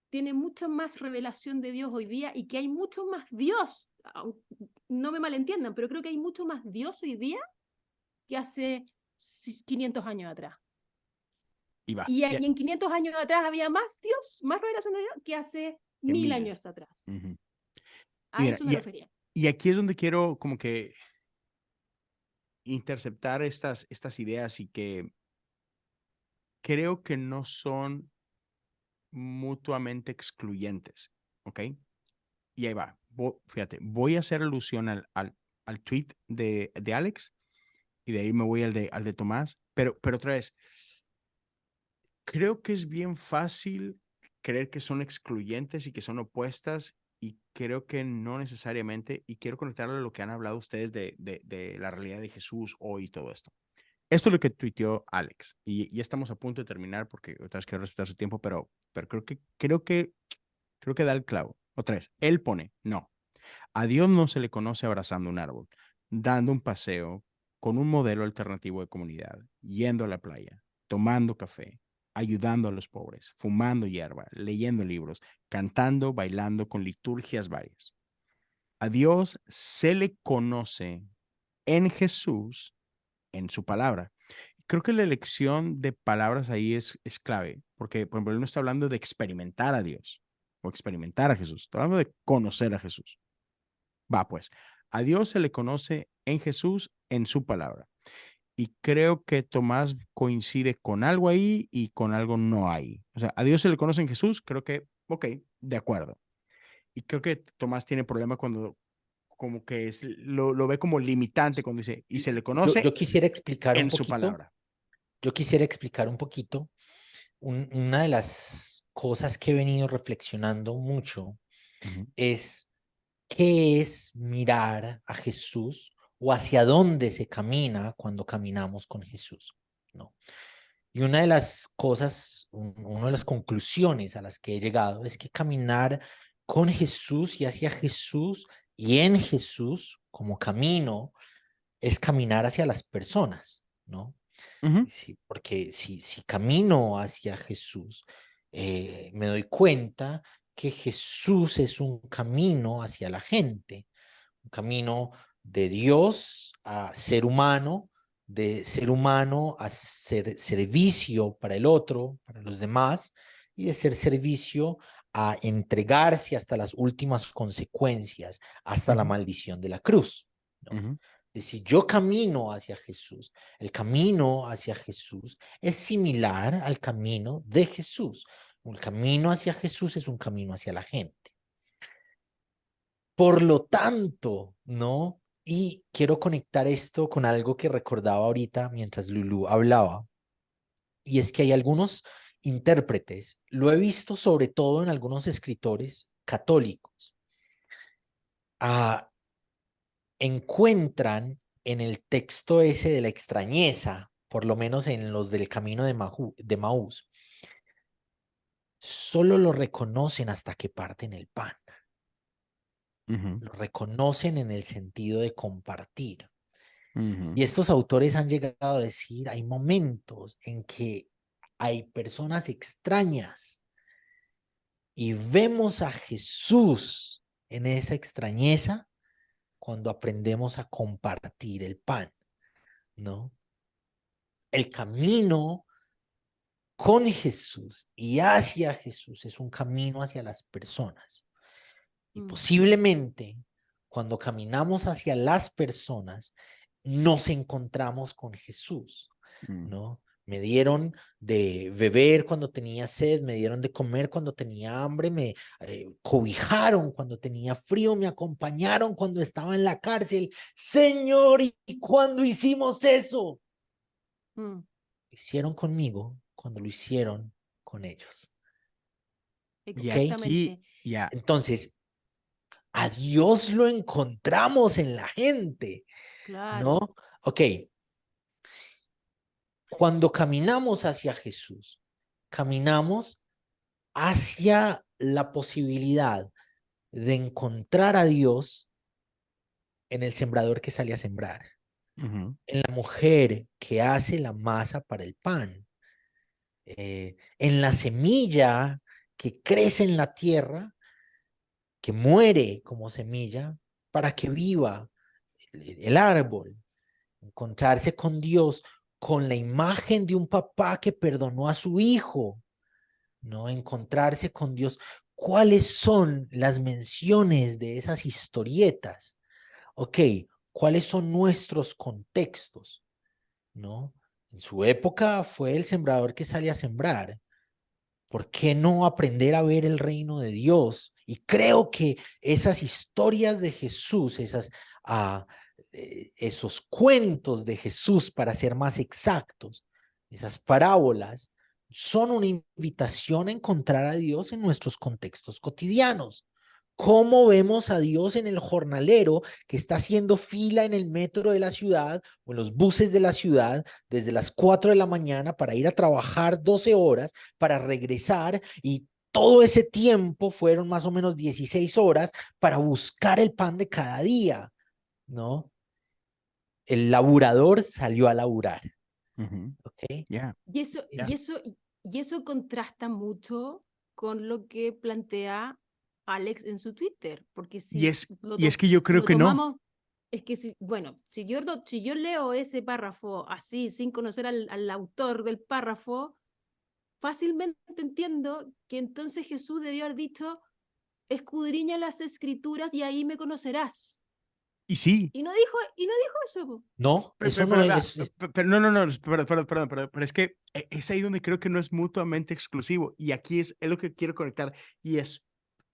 tiene mucha más revelación de Dios hoy día y que hay mucho más Dios. No me malentiendan, pero creo que hay mucho más Dios hoy día que hace 500 años atrás. Y va. Y en 500 años atrás había más Dios, más revelación de Dios que hace 1000 años atrás. A Mira, eso me refería. y aquí es donde quiero como que interceptar estas ideas y que creo que no son mutuamente excluyentes, ¿ok? Y ahí va. Fíjate, voy a hacer alusión al tweet de Alex y de ahí me voy al de Tomás, pero otra vez, creo que es bien fácil creer que son excluyentes y que son opuestas y creo que no necesariamente, y quiero conectarlo a lo que han hablado ustedes de la realidad de Jesús hoy y todo esto. Esto es lo que tuiteó Alex y ya estamos a punto de terminar porque otra vez quiero respetar su tiempo, pero creo que da el clavo. Otra vez, él pone, no, a Dios no se le conoce abrazando un árbol, dando un paseo con un modelo alternativo de comunidad, yendo a la playa, tomando café, ayudando a los pobres, fumando hierba, leyendo libros, cantando, bailando con liturgias varias. A Dios se le conoce en Jesús, en su palabra. Creo que la elección de palabras ahí es clave, porque, por ejemplo, él no está hablando de experimentar a Dios o experimentar a Jesús, está hablando de conocer a Jesús. Va, pues, a Dios se le conoce en Jesús, en su palabra. Y creo que Tomás coincide con algo ahí y con algo no ahí. O sea, a Dios se le conoce en Jesús, creo que, ok, de acuerdo. Y creo que Tomás tiene problema cuando como que lo ve como limitante cuando dice, y se le conoce Yo quisiera explicar un en su poquito, palabra. Una de las cosas que he venido reflexionando mucho Ujú. es qué es mirar a Jesús o hacia dónde se camina cuando caminamos con Jesús, ¿no? Y una de las cosas, una de las conclusiones a las que he llegado es que caminar con Jesús y hacia Jesús y en Jesús como camino es caminar hacia las personas, ¿no? Ujú. Sí, porque si camino hacia Jesús, me doy cuenta que Jesús es un camino hacia la gente, un camino de Dios a ser humano, de ser humano a ser servicio para el otro, para los demás, y de ser servicio a entregarse hasta las últimas consecuencias, hasta la Ujú. maldición de la cruz, ¿no? Ujú. Y si yo camino hacia Jesús, el camino hacia Jesús es similar al camino de Jesús. El camino hacia Jesús es un camino hacia la gente. Por lo tanto, ¿no? Y quiero conectar esto con algo que recordaba ahorita mientras Lulu hablaba, y es que hay algunos intérpretes, lo he visto sobre todo en algunos escritores católicos, encuentran en el texto ese de la extrañeza, por lo menos en los del camino de Maús, solo lo reconocen hasta que parten el pan. Ujú. Lo reconocen en el sentido de compartir. Ujú. Y estos autores han llegado a decir, hay momentos en que hay personas extrañas y vemos a Jesús en esa extrañeza cuando aprendemos a compartir el pan, ¿no? El camino con Jesús y hacia Jesús es un camino hacia las personas. Y Mm. posiblemente cuando caminamos hacia las personas, nos encontramos con Jesús, Mm. ¿no? Me dieron de beber cuando tenía sed, me dieron de comer cuando tenía hambre, me cobijaron cuando tenía frío, me acompañaron cuando estaba en la cárcel. Señor, ¿y cuándo hicimos eso? Mm. Lo hicieron conmigo cuando lo hicieron con ellos. Y ¿Ok? aquí, Exactamente. ya, Entonces, a Dios lo encontramos en la gente, ¿no? Claro. Ok, cuando caminamos hacia Jesús, caminamos hacia la posibilidad de encontrar a Dios en el sembrador que sale a sembrar, ujú, en la mujer que hace la masa para el pan, en la semilla que crece en la tierra, que muere como semilla para que viva el árbol, encontrarse con Dios, con la imagen de un papá que perdonó a su hijo, ¿no? Encontrarse con Dios. ¿Cuáles son las menciones de esas historietas? Ok, ¿cuáles son nuestros contextos? ¿No? En su época fue el sembrador que sale a sembrar. ¿Por qué no aprender a ver el reino de Dios? Y creo que esas historias de Jesús, esos cuentos de Jesús, para ser más exactos, esas parábolas, son una invitación a encontrar a Dios en nuestros contextos cotidianos. ¿Cómo vemos a Dios en el jornalero que está haciendo fila en el metro de la ciudad o en los buses de la ciudad desde las 4 de la mañana para ir a trabajar 12 horas, para regresar, y todo ese tiempo fueron más o menos 16 horas para buscar el pan de cada día, ¿no? El laburador salió a laburar, ujú, ¿ok? ya, Y eso, ya. y eso, y eso contrasta mucho con lo que plantea Alex en su Twitter, porque Y es, y es que yo si creo lo que no. tomamos, es que si, bueno, si yo leo ese párrafo así, sin conocer al autor del párrafo, fácilmente entiendo que entonces Jesús debió haber dicho, escudriña las escrituras y ahí me conocerás. Y sí, Y no dijo eso, po. No, eso no vea, es, pero no, no, no, perdón, pero es que es ahí donde creo que no es mutuamente exclusivo. Y aquí es lo que quiero conectar. Y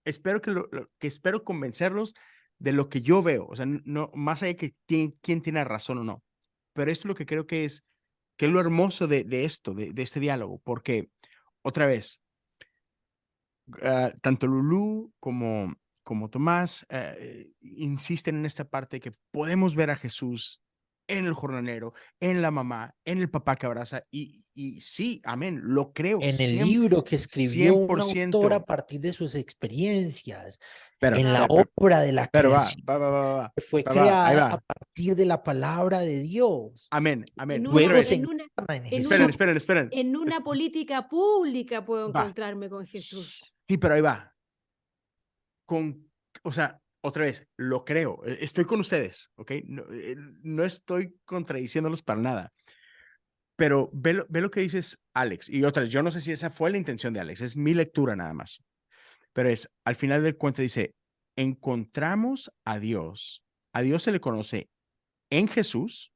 espero que espero convencerlos de lo que yo veo. O sea, no, más allá de que quién tiene razón o no. Pero es lo que creo que es lo hermoso de esto, de este diálogo. Porque, otra vez, tanto Lulú como Tomás insisten en esta parte de que podemos ver a Jesús en el jornalero, en la mamá, en el papá que abraza. Y sí, amén, lo creo, en el libro que escribió un autor a 100%. partir de sus experiencias, Pero, en la Claro. obra de la pero va, creación va, va, va, va, que fue ahí creada a va. partir de la palabra de Dios. Amén, amén. En una, Otra Luego se vez, en una, encarna en en Jesús. una, esperen. en una política pública puedo Va. encontrarme con Jesús. Sí, pero ahí va. O sea, otra vez, lo creo, estoy con ustedes, ¿ok? No, no estoy contradiciéndolos para nada, pero ve lo que dices, Alex, y otra vez, yo no sé si esa fue la intención de Alex, es mi lectura nada más, pero es, al final del cuento dice, encontramos a Dios se le conoce en Jesús,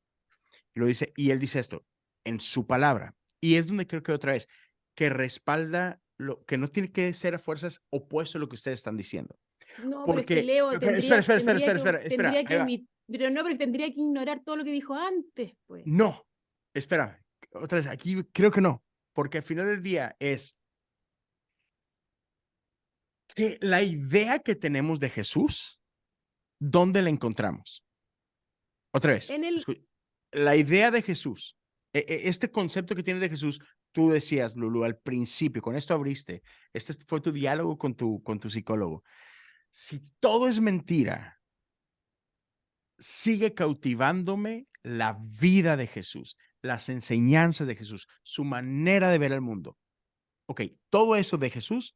y lo dice, y él dice esto, en su palabra, y es donde creo que otra vez, que respalda lo que no tiene que ser a fuerzas opuesto a lo que ustedes están diciendo. No, pero es que Porque, Leo espera, ahí va. pero no, pero tendría que ignorar todo lo que dijo antes, pues. No, espera, otra vez, aquí creo que no, porque al final del día es que la idea que tenemos de Jesús, ¿dónde la encontramos? Otra vez, En el, la idea de Jesús, este concepto que tienes de Jesús, tú decías, Lulu, al principio, con esto abriste, este fue tu diálogo con tu psicólogo. Si todo es mentira, sigue cautivándome la vida de Jesús, las enseñanzas de Jesús, su manera de ver el mundo. Ok, todo eso de Jesús,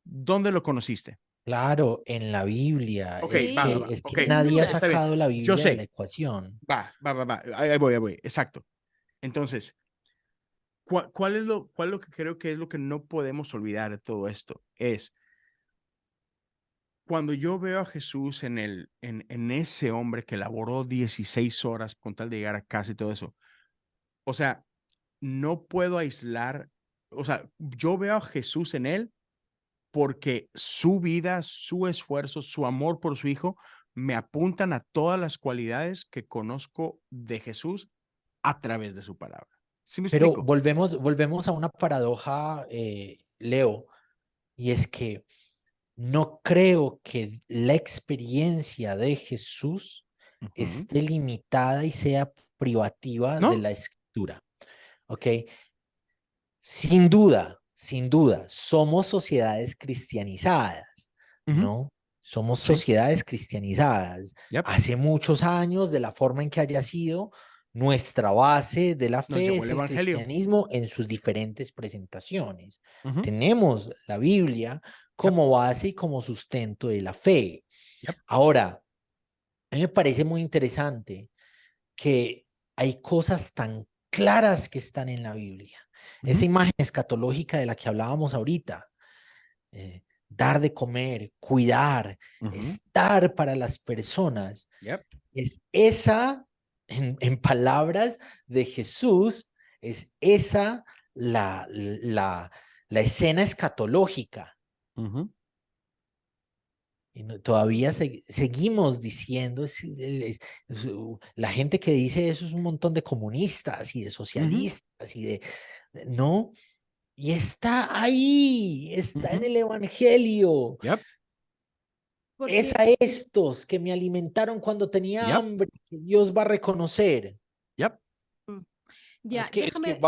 ¿dónde lo conociste? Claro, en la Biblia. Ok, sí, Es ok, que sin nadie ha duda. está bien. sacado la Yo Biblia de la sé, ecuación. ahí voy, exacto. Entonces, ¿cuál es lo que creo que es lo que no podemos olvidar de todo esto? Es cuando yo veo a Jesús en ese hombre que laboró 16 horas con tal de llegar a casa y todo eso, o sea, no puedo aislar, o sea, yo veo a Jesús en él porque su vida, su esfuerzo, su amor por su hijo me apuntan a todas las cualidades que conozco de Jesús a través de su palabra. ¿Sí me Pero explico? volvemos a una paradoja, Leo, y es que no creo que la experiencia de Jesús Ujú. esté limitada y sea privativa de ¿No? la escritura, ¿ok? Sin duda, somos sociedades cristianizadas, Ujú. ¿no? Somos Sí. sociedades cristianizadas. Yep. Hace muchos años, de la forma en que haya sido, nuestra base de la Nos fe llegó es el el evangelio. cristianismo en sus diferentes presentaciones. Ujú. Tenemos la Biblia Yep. como base y como sustento de la fe. Yep. Ahora, a mí me parece muy interesante que hay cosas tan claras que están en la Biblia. Esa Ujú. imagen escatológica de la que hablábamos ahorita, dar de comer, cuidar, Ujú. estar para las personas, Yep. es esa, en palabras de Jesús, es esa la escena escatológica. Ujú. Y todavía seguimos diciendo, la gente que dice eso es un montón de comunistas y de Ujú. socialistas y no, y está ahí, está en Ujú. el Evangelio. Yep. Es Porque, a estos que me alimentaron cuando tenía Yep. hambre, que Dios va a reconocer. Yep. mm, ya, Es que déjame,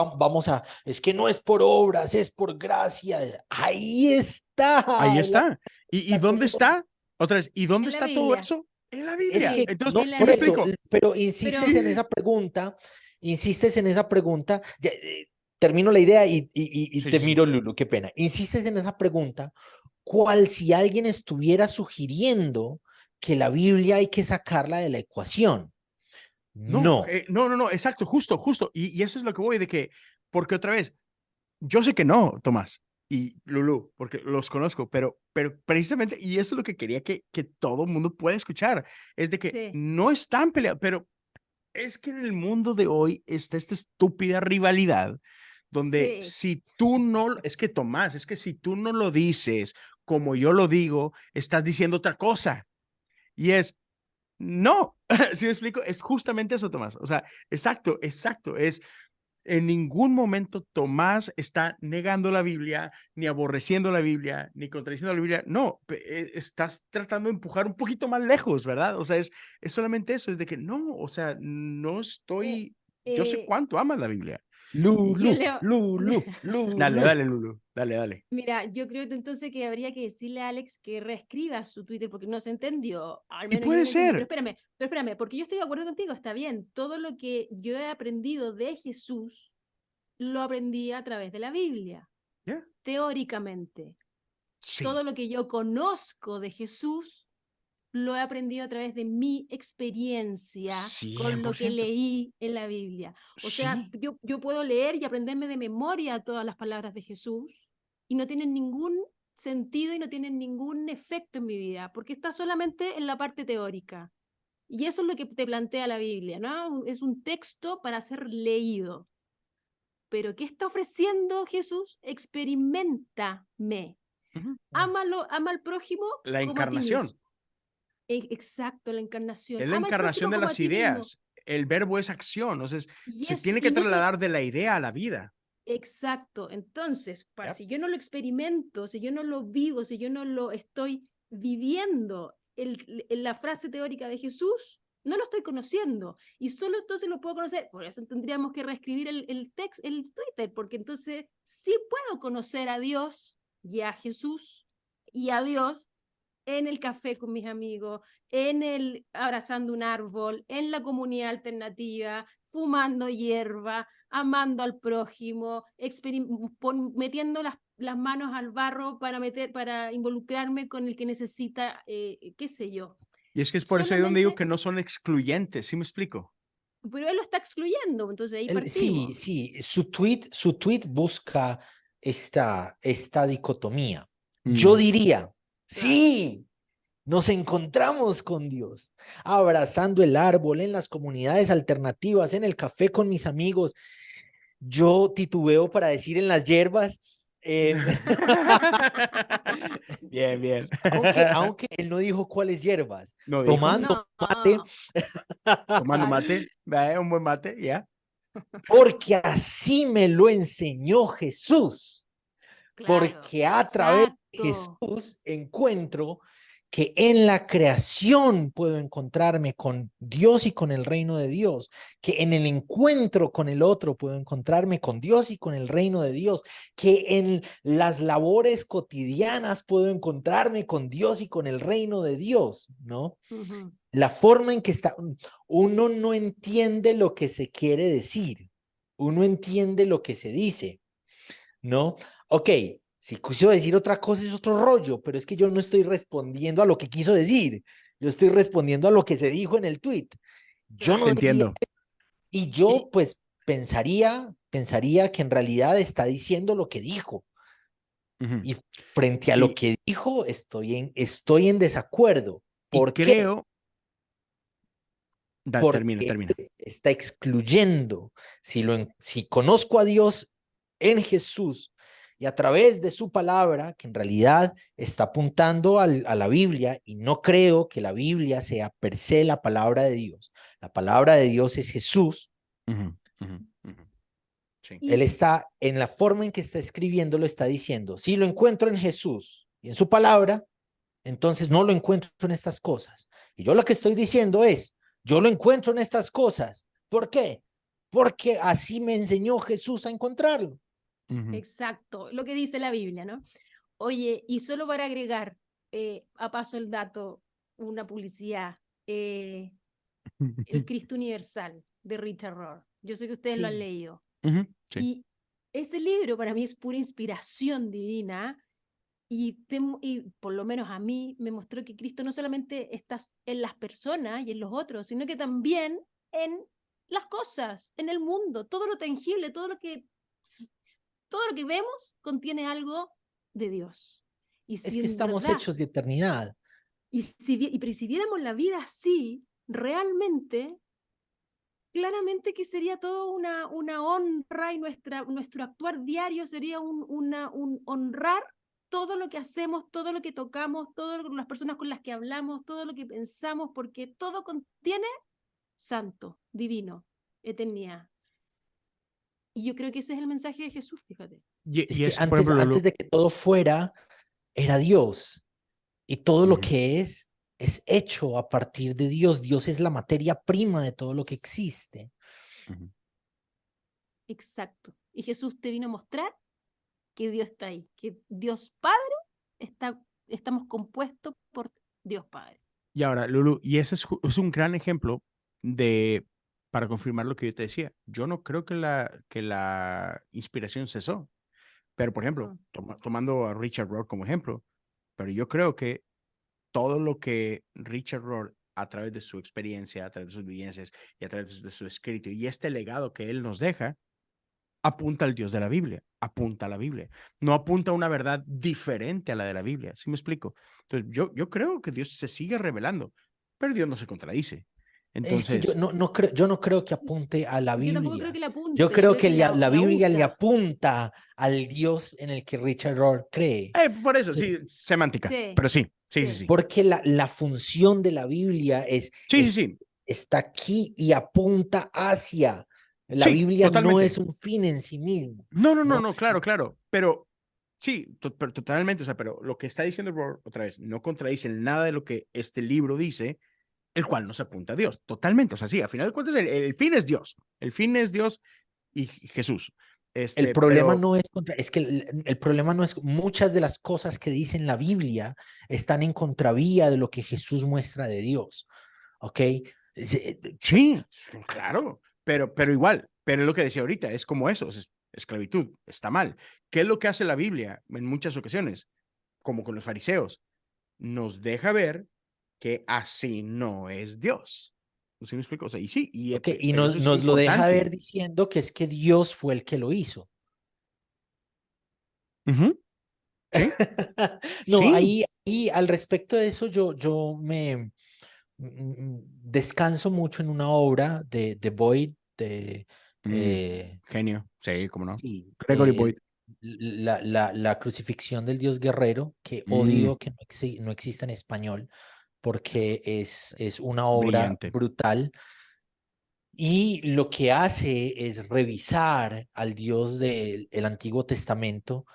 es que no es por obras, es por gracia. Ahí Ahí está el está. ¿Y dónde escatología. está? Otra vez, ¿y dónde en la está todo Biblia, eso? En la Es Biblia. que, sí, Entonces, no, en la ¿sí me por eso, Biblia, explico? pero pero insistes en esa pregunta, termino la idea y Sí, te sí, sí. miro, Lulu, qué pena. Insistes en esa pregunta, cual si alguien estuviera sugiriendo que la Biblia hay que sacarla de la ecuación. No, No. no, exacto, justo, justo. Y eso es lo que voy de que, porque otra vez, yo sé que no, Tomás y Lulu, porque los conozco, pero precisamente, y eso es lo que quería que todo el mundo pueda escuchar, es de que sí, no están peleados, pero es que en el mundo de hoy está esta estúpida rivalidad donde sí, si tú no, es que Tomás, es que si tú no lo dices como yo lo digo, estás diciendo otra cosa. Y es, no, ¿sí me explico? Es justamente eso, Tomás. O sea, exacto, exacto. Es, en ningún momento Tomás está negando la Biblia, ni aborreciendo la Biblia, ni contradiciendo la Biblia. No, estás tratando de empujar un poquito más lejos, ¿verdad? O sea, es solamente eso, es de que no, o sea, no eh, estoy, yo sé eh, cuánto amas la Biblia. yo Lulu, leo, Lulu, Dale, Lulu. dale, Lulu, dale, dale. mira, yo creo que entonces que habría que decirle a Alex que reescriba su Twitter porque no se entendió, al Y menos yo no puede lo entendí, ser. pero espérame, porque yo estoy de acuerdo contigo, está bien, todo lo que yo he aprendido de Jesús lo aprendí a través de la Biblia, ¿Ya? teóricamente. Sí, Todo lo que yo conozco de Jesús lo he aprendido a través de mi experiencia cien con por lo que ciento. leí en la Biblia. O sea, Sí. yo puedo leer y aprenderme de memoria todas las palabras de Jesús y no tienen ningún sentido y no tienen ningún efecto en mi vida, porque está solamente en la parte teórica. Y eso es lo que te plantea la Biblia, ¿no? Es un texto para ser leído. Pero ¿qué está ofreciendo Jesús? Experimentame. Ujú. Ámalo, ama al prójimo La como a ti mismo. encarnación. Exacto, la encarnación. Es la Ama al encarnación prójimo de como a las ti mismo. ideas. El verbo es acción. O sea, se tiene que Y no se, trasladar de la idea a la vida. exacto. Entonces, Yep. si yo no lo experimento, si yo no lo vivo, si yo no lo estoy viviendo, la frase teórica de Jesús, no lo estoy conociendo. Y solo entonces lo puedo conocer. Por eso tendríamos que reescribir el Twitter, porque entonces sí puedo conocer a Dios y a Jesús y a Dios en el café con mis amigos, en el abrazando un árbol, en la comunidad alternativa, fumando hierba, amando al prójimo, metiendo las manos al barro para involucrarme con el que necesita, qué sé yo. Y es que es por eso ahí donde digo Solamente, que no son excluyentes. ¿Sí me explico? pero él lo está excluyendo, entonces ahí Sí, partimos. sí, su tweet busca esta dicotomía. Yo Mm. diría, Claro. sí, nos encontramos con Dios, abrazando el árbol, en las comunidades alternativas, en el café con mis amigos. Yo titubeo para decir en las hierbas, Bien, bien. aunque él no dijo cuáles hierbas, No dijo. tomando No, mate, Tomando claro, mate. Un buen mate, ya. porque así me lo enseñó Jesús. claro, Porque a través de exacto. Jesús encuentro que en la creación puedo encontrarme con Dios y con el reino de Dios, que en el encuentro con el otro puedo encontrarme con Dios y con el reino de Dios, que en las labores cotidianas puedo encontrarme con Dios y con el reino de Dios, ¿no? Ujú. La forma en que está, uno no entiende lo que se quiere decir, uno entiende lo que se dice, ¿no? Ok, si quiso decir otra cosa es otro rollo, pero es que yo no estoy respondiendo a lo que quiso decir, yo estoy respondiendo a lo que se dijo en el tweet. Yo Claro. no Te diría, entiendo. y Y, yo pues pensaría que en realidad está diciendo lo que dijo. ujú. Y frente a lo y, que dijo, estoy en desacuerdo. y ¿Por qué? creo. Termina, Porque termina. está excluyendo. Si conozco a Dios en Jesús y a través de su palabra, que en realidad está apuntando a la Biblia, y no creo que la Biblia sea per se la palabra de Dios. La palabra de Dios es Jesús. Ujú, ujú, ujú. Sí. Él Y está en la forma en que está escribiendo, lo está diciendo. Si lo encuentro en Jesús y en su palabra, entonces no lo encuentro en estas cosas. Y yo lo que estoy diciendo es, yo lo encuentro en estas cosas. ¿Por qué? Porque así me enseñó Jesús a encontrarlo. Ujú. exacto, lo que dice la Biblia, ¿no? Oye, y solo para agregar, a paso el dato, una publicidad, El Cristo Universal de Richard Rohr. Yo sé que ustedes lo han Sí. leído. Ujú, sí. Y ese libro para mí es pura inspiración divina y por lo menos a mí me mostró que Cristo no solamente está en las personas y en los otros, sino que también en las cosas, en el mundo, todo lo tangible, todo lo que vemos contiene algo de Dios. Y Es si que en estamos verdad, hechos de eternidad. pero si viéramos la vida así, realmente, claramente que sería todo una honra y nuestro actuar diario sería un honrar todo lo que hacemos, todo lo que tocamos, todas las personas con las que hablamos, todo lo que pensamos, porque todo contiene santo, divino, eternidad. Y yo creo que ese es el mensaje de Jesús, fíjate. Es Y que es, por antes, ejemplo, antes de que todo fuera, era Dios. Y todo lo Ujú, que es hecho a partir de Dios. Dios es la materia prima de todo lo que existe. ujú. Exacto. Y Jesús te vino a mostrar que Dios está ahí, que Dios Padre estamos compuestos por Dios Padre. Y ahora, Lulu, y ese es un gran ejemplo de, para confirmar lo que yo te decía. Yo no creo que la inspiración cesó. Pero, por ejemplo, Mm. tomando a Richard Rohr como ejemplo, pero yo creo que todo lo que Richard Rohr, a través de su experiencia, a través de sus vivencias y a través de su escrito y este legado que él nos deja, apunta al Dios de la Biblia, apunta a la Biblia, no apunta a una verdad diferente a la de la Biblia. ¿Sí me explico? Entonces, yo creo que Dios se sigue revelando, pero Dios no se contradice. Es que Entonces, yo no creo que apunte a la Yo tampoco creo Biblia. que la Yo apunte, creo creo que que la la Biblia le usa. apunta al Dios en el que Richard Rohr cree. por eso, sí, semántica, Sí, pero sí, sí, sí, sí, sí. Porque la función de la Biblia Sí, sí, sí. está aquí y apunta hacia. La Sí, Biblia no es totalmente. un fin en sí mismo, No, no, no, ¿no? no, claro, claro. Pero sí, pero totalmente. O sea, pero lo que está diciendo Rohr, otra vez, no contradice nada de lo que este libro dice, el cual no se apunta a Dios. Totalmente. O sea, sí, al final de cuentas, el fin es Dios. El fin es Dios y Jesús. El problema Pero. no es es que el problema no es muchas de las cosas que dice en la Biblia están en contravía de lo que Jesús muestra de Dios, ¿ok? Sí, claro. Pero igual, pero es lo que decía ahorita, es como eso, es esclavitud, está mal. ¿Qué es lo que hace la Biblia en muchas ocasiones? Como con los fariseos, nos deja ver que así no es Dios. ¿Sí me explico? O sea, y sí, Ok, y pero eso es nos lo deja ver importante. diciendo que es que Dios fue el que lo hizo. Ujú. ¿Sí? No, Sí. ahí al respecto de eso, yo me descanso mucho en una obra de Boyd, Mm, eh, genio. Sí, cómo no. sí, Gregory Boyd. la crucifixión del Dios guerrero, que Mm, odio que no exista en español, porque es una obra brillante. brutal. Y lo que hace es revisar al Dios del el Antiguo Testamento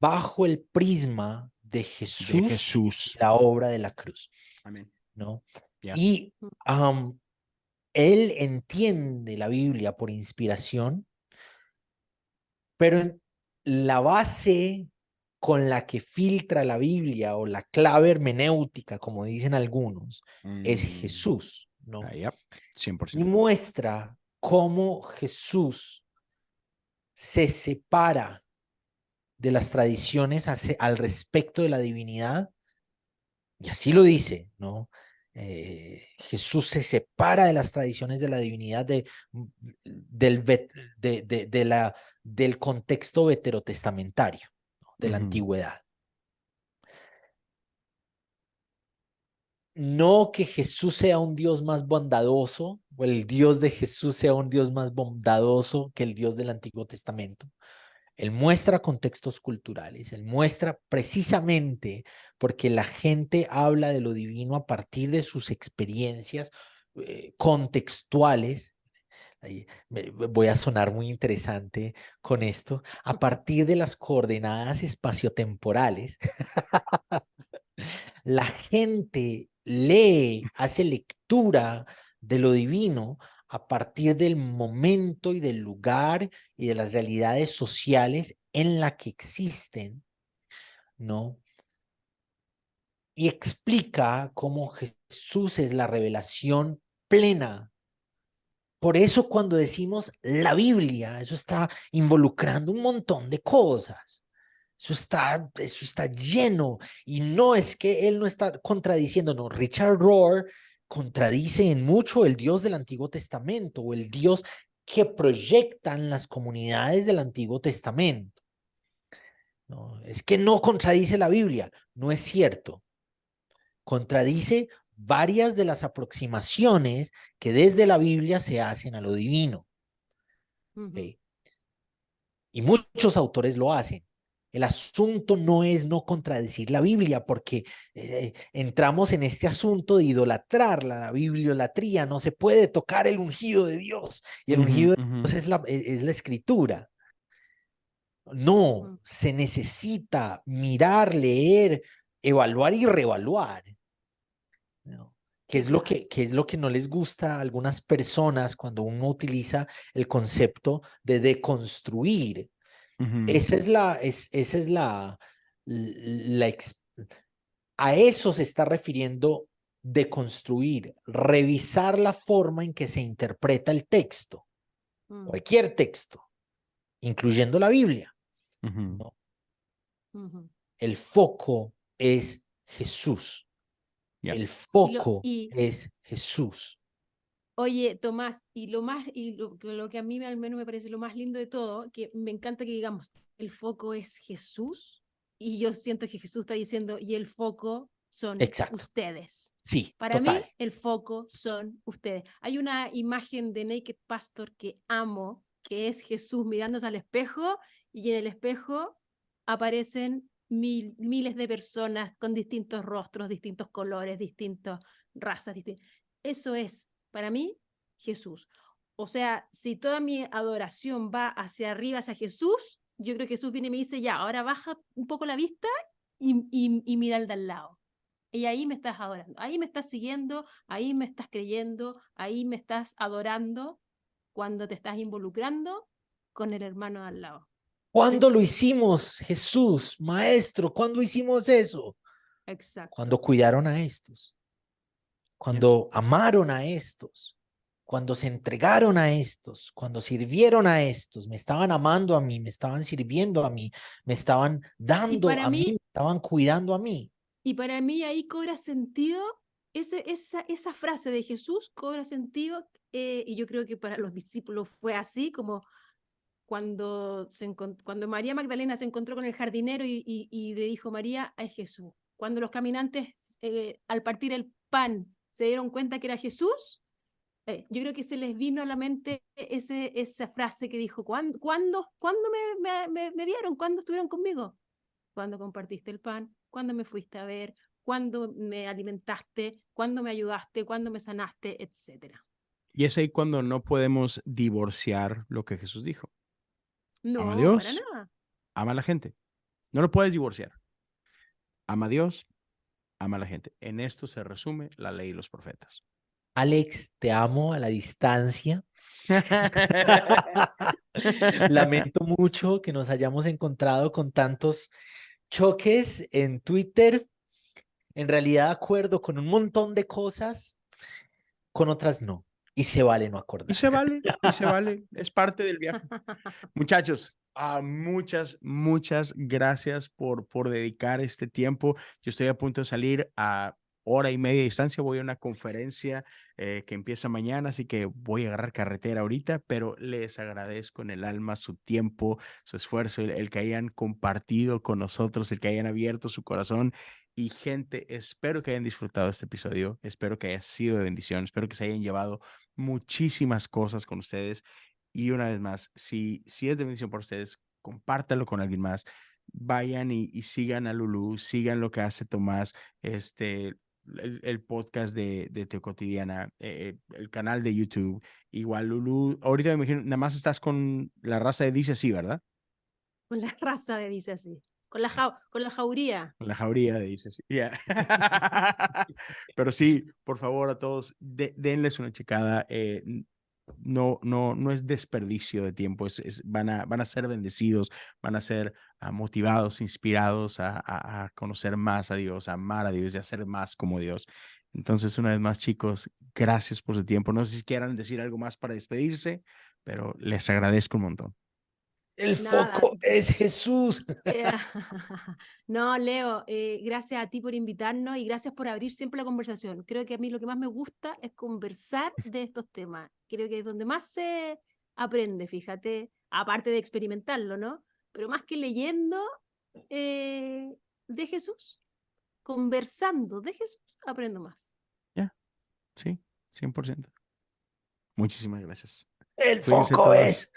bajo el prisma de De Jesús Jesús. y la obra de la cruz, Amén. ¿no? Ya. Y am, él entiende la Biblia por inspiración, pero la base con la que filtra la Biblia o la clave hermenéutica, como dicen algunos, es Mm, Jesús, ¿no? ya. Y 100%. muestra cómo Jesús se separa de las tradiciones al respecto de la divinidad, y así lo dice, ¿no? Jesús se separa de las tradiciones de la divinidad del, del contexto veterotestamentario, ¿no? De la Ujú, antigüedad. No que Jesús sea un Dios más bondadoso, o el Dios de Jesús sea un Dios más bondadoso que el Dios del Antiguo Testamento. Él muestra contextos culturales, él muestra precisamente porque la gente habla de lo divino a partir de sus experiencias contextuales. Ahí voy a sonar muy interesante con esto, a partir de las coordenadas espaciotemporales. La gente lee, hace lectura de lo divino a partir del momento y del lugar y de las realidades sociales en la que existen, ¿no? Y explica cómo Jesús es la revelación plena. Por eso cuando decimos la Biblia, eso está involucrando un montón de cosas. Eso está lleno. Y no es que él no está contradiciéndonos. Richard Rohr contradice en mucho el Dios del Antiguo Testamento o el Dios que proyectan las comunidades del Antiguo Testamento. No, es que no contradice la Biblia. No es cierto. Contradice varias de las aproximaciones que desde la Biblia se hacen a lo divino. Ujú, ¿Okay? Y muchos autores lo hacen. El asunto no es no contradecir la Biblia, porque entramos en este asunto de idolatrarla, la bibliolatría. No se puede tocar el ungido de Dios, y el ujú, ungido de ujú. Dios es la escritura. No, ujú. se necesita mirar, leer, evaluar y reevaluar, ¿no? Sí, claro. ¿Qué es lo que no les gusta a algunas personas cuando uno utiliza el concepto de deconstruir? Ujú. Esa es la a eso se está refiriendo de construir, revisar la forma en que se interpreta el texto, Mm, cualquier texto, incluyendo la Biblia, Ujú. ¿no? ujú. El foco es Jesús. Ya. El Y lo, foco y, es Jesús. Oye, Tomás, y lo más, lo que a mí al menos me parece lo más lindo de todo, que me encanta que digamos, el foco es Jesús, y yo siento que Jesús está diciendo, y el foco son Exacto. ustedes. Sí, Para total. mí, el foco son ustedes. Hay una imagen de Naked Pastor que amo, que es Jesús mirándose al espejo, y en el espejo aparecen miles de personas con distintos rostros, distintos colores, distintas razas. Eso es, para mí, Jesús. O sea, si toda mi adoración va hacia arriba, hacia Jesús, yo creo que Jesús viene y me dice, ya, ahora baja un poco la vista y mira al de al lado. Y ahí me estás adorando, ahí me estás siguiendo, ahí me estás creyendo, ahí me estás adorando cuando te estás involucrando con el hermano de al lado. ¿Cuándo lo hicimos, Jesús, maestro? ¿Cuándo hicimos eso? Exacto. Cuando cuidaron a estos, Ya. cuando amaron a estos, cuando se entregaron a estos, cuando sirvieron a estos, me estaban amando a mí, me estaban sirviendo a mí, me estaban Y dando para a mí, me mí, estaban cuidando a mí. y para mí ahí cobra sentido, esa frase de Jesús cobra sentido, y yo creo que para los discípulos fue así, como cuando María Magdalena se encontró con el jardinero y le dijo, María, es Jesús. Cuando los caminantes, al partir el pan, se dieron cuenta que era Jesús, yo creo que se les vino a la mente esa frase que dijo, ¿cuándo me vieron? ¿Cuándo estuvieron conmigo? Cuando compartiste el pan, cuando me fuiste a ver, cuando me alimentaste, cuando me ayudaste, cuando me sanaste, etcétera. Y es ahí cuando no podemos divorciar lo que Jesús dijo. Ama a No, para Dios, nada. ama a la gente. No lo puedes divorciar. Ama a Dios, ama a la gente. En esto se resume la ley y los profetas. Alex, te amo a la distancia. Lamento mucho que nos hayamos encontrado con tantos choques en Twitter. En realidad, acuerdo con un montón de cosas, con otras no. Y se vale no Y acordar. se vale, y se vale. Es parte del viaje. Muchachos, muchas gracias por dedicar este tiempo. Yo estoy a punto de salir a hora y media de distancia. Voy a una conferencia que empieza mañana, así que voy a agarrar carretera ahorita, pero les agradezco en el alma su tiempo, su esfuerzo, el que hayan compartido con nosotros, el que hayan abierto su corazón. Y gente, espero que hayan disfrutado este episodio, espero que haya sido de bendición, espero que se hayan llevado muchísimas cosas con ustedes. Y una vez más, si es de bendición para ustedes, compártalo con alguien más. Vayan y sigan a Lulú, sigan lo que hace Tomás, el podcast de Teo Cotidiana, el canal de YouTube. Igual Lulú, ahorita me imagino, nada más estás con la raza de Dice Así, ¿verdad? Con la raza de Dice Así. Con la jauría. Con la jauría de Dice Así. Yeah. Pero sí, por favor a todos, denles una checada. No es desperdicio de tiempo, van a ser bendecidos, van a ser motivados, inspirados a conocer más a Dios, a amar a Dios y a ser más como Dios. Entonces, una vez más, chicos, gracias por su tiempo. No sé si quieran decir algo más para despedirse, pero les agradezco un montón. El Nada. foco es Jesús. No, Leo, gracias a ti por invitarnos y gracias por abrir siempre la conversación. Creo que a mí lo que más me gusta es conversar de estos temas. Creo que es donde más se aprende, fíjate, aparte de experimentarlo, ¿no? Pero más que leyendo de Jesús, conversando de Jesús, aprendo más. Ya, sí, 100%. Muchísimas gracias. El Cuídense foco todos. es.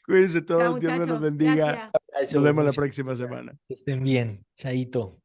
Cuídense Chao, todos. Dios me los muchachos. bendiga. Gracias. Nos vemos la próxima semana. Que estén bien. Chaito.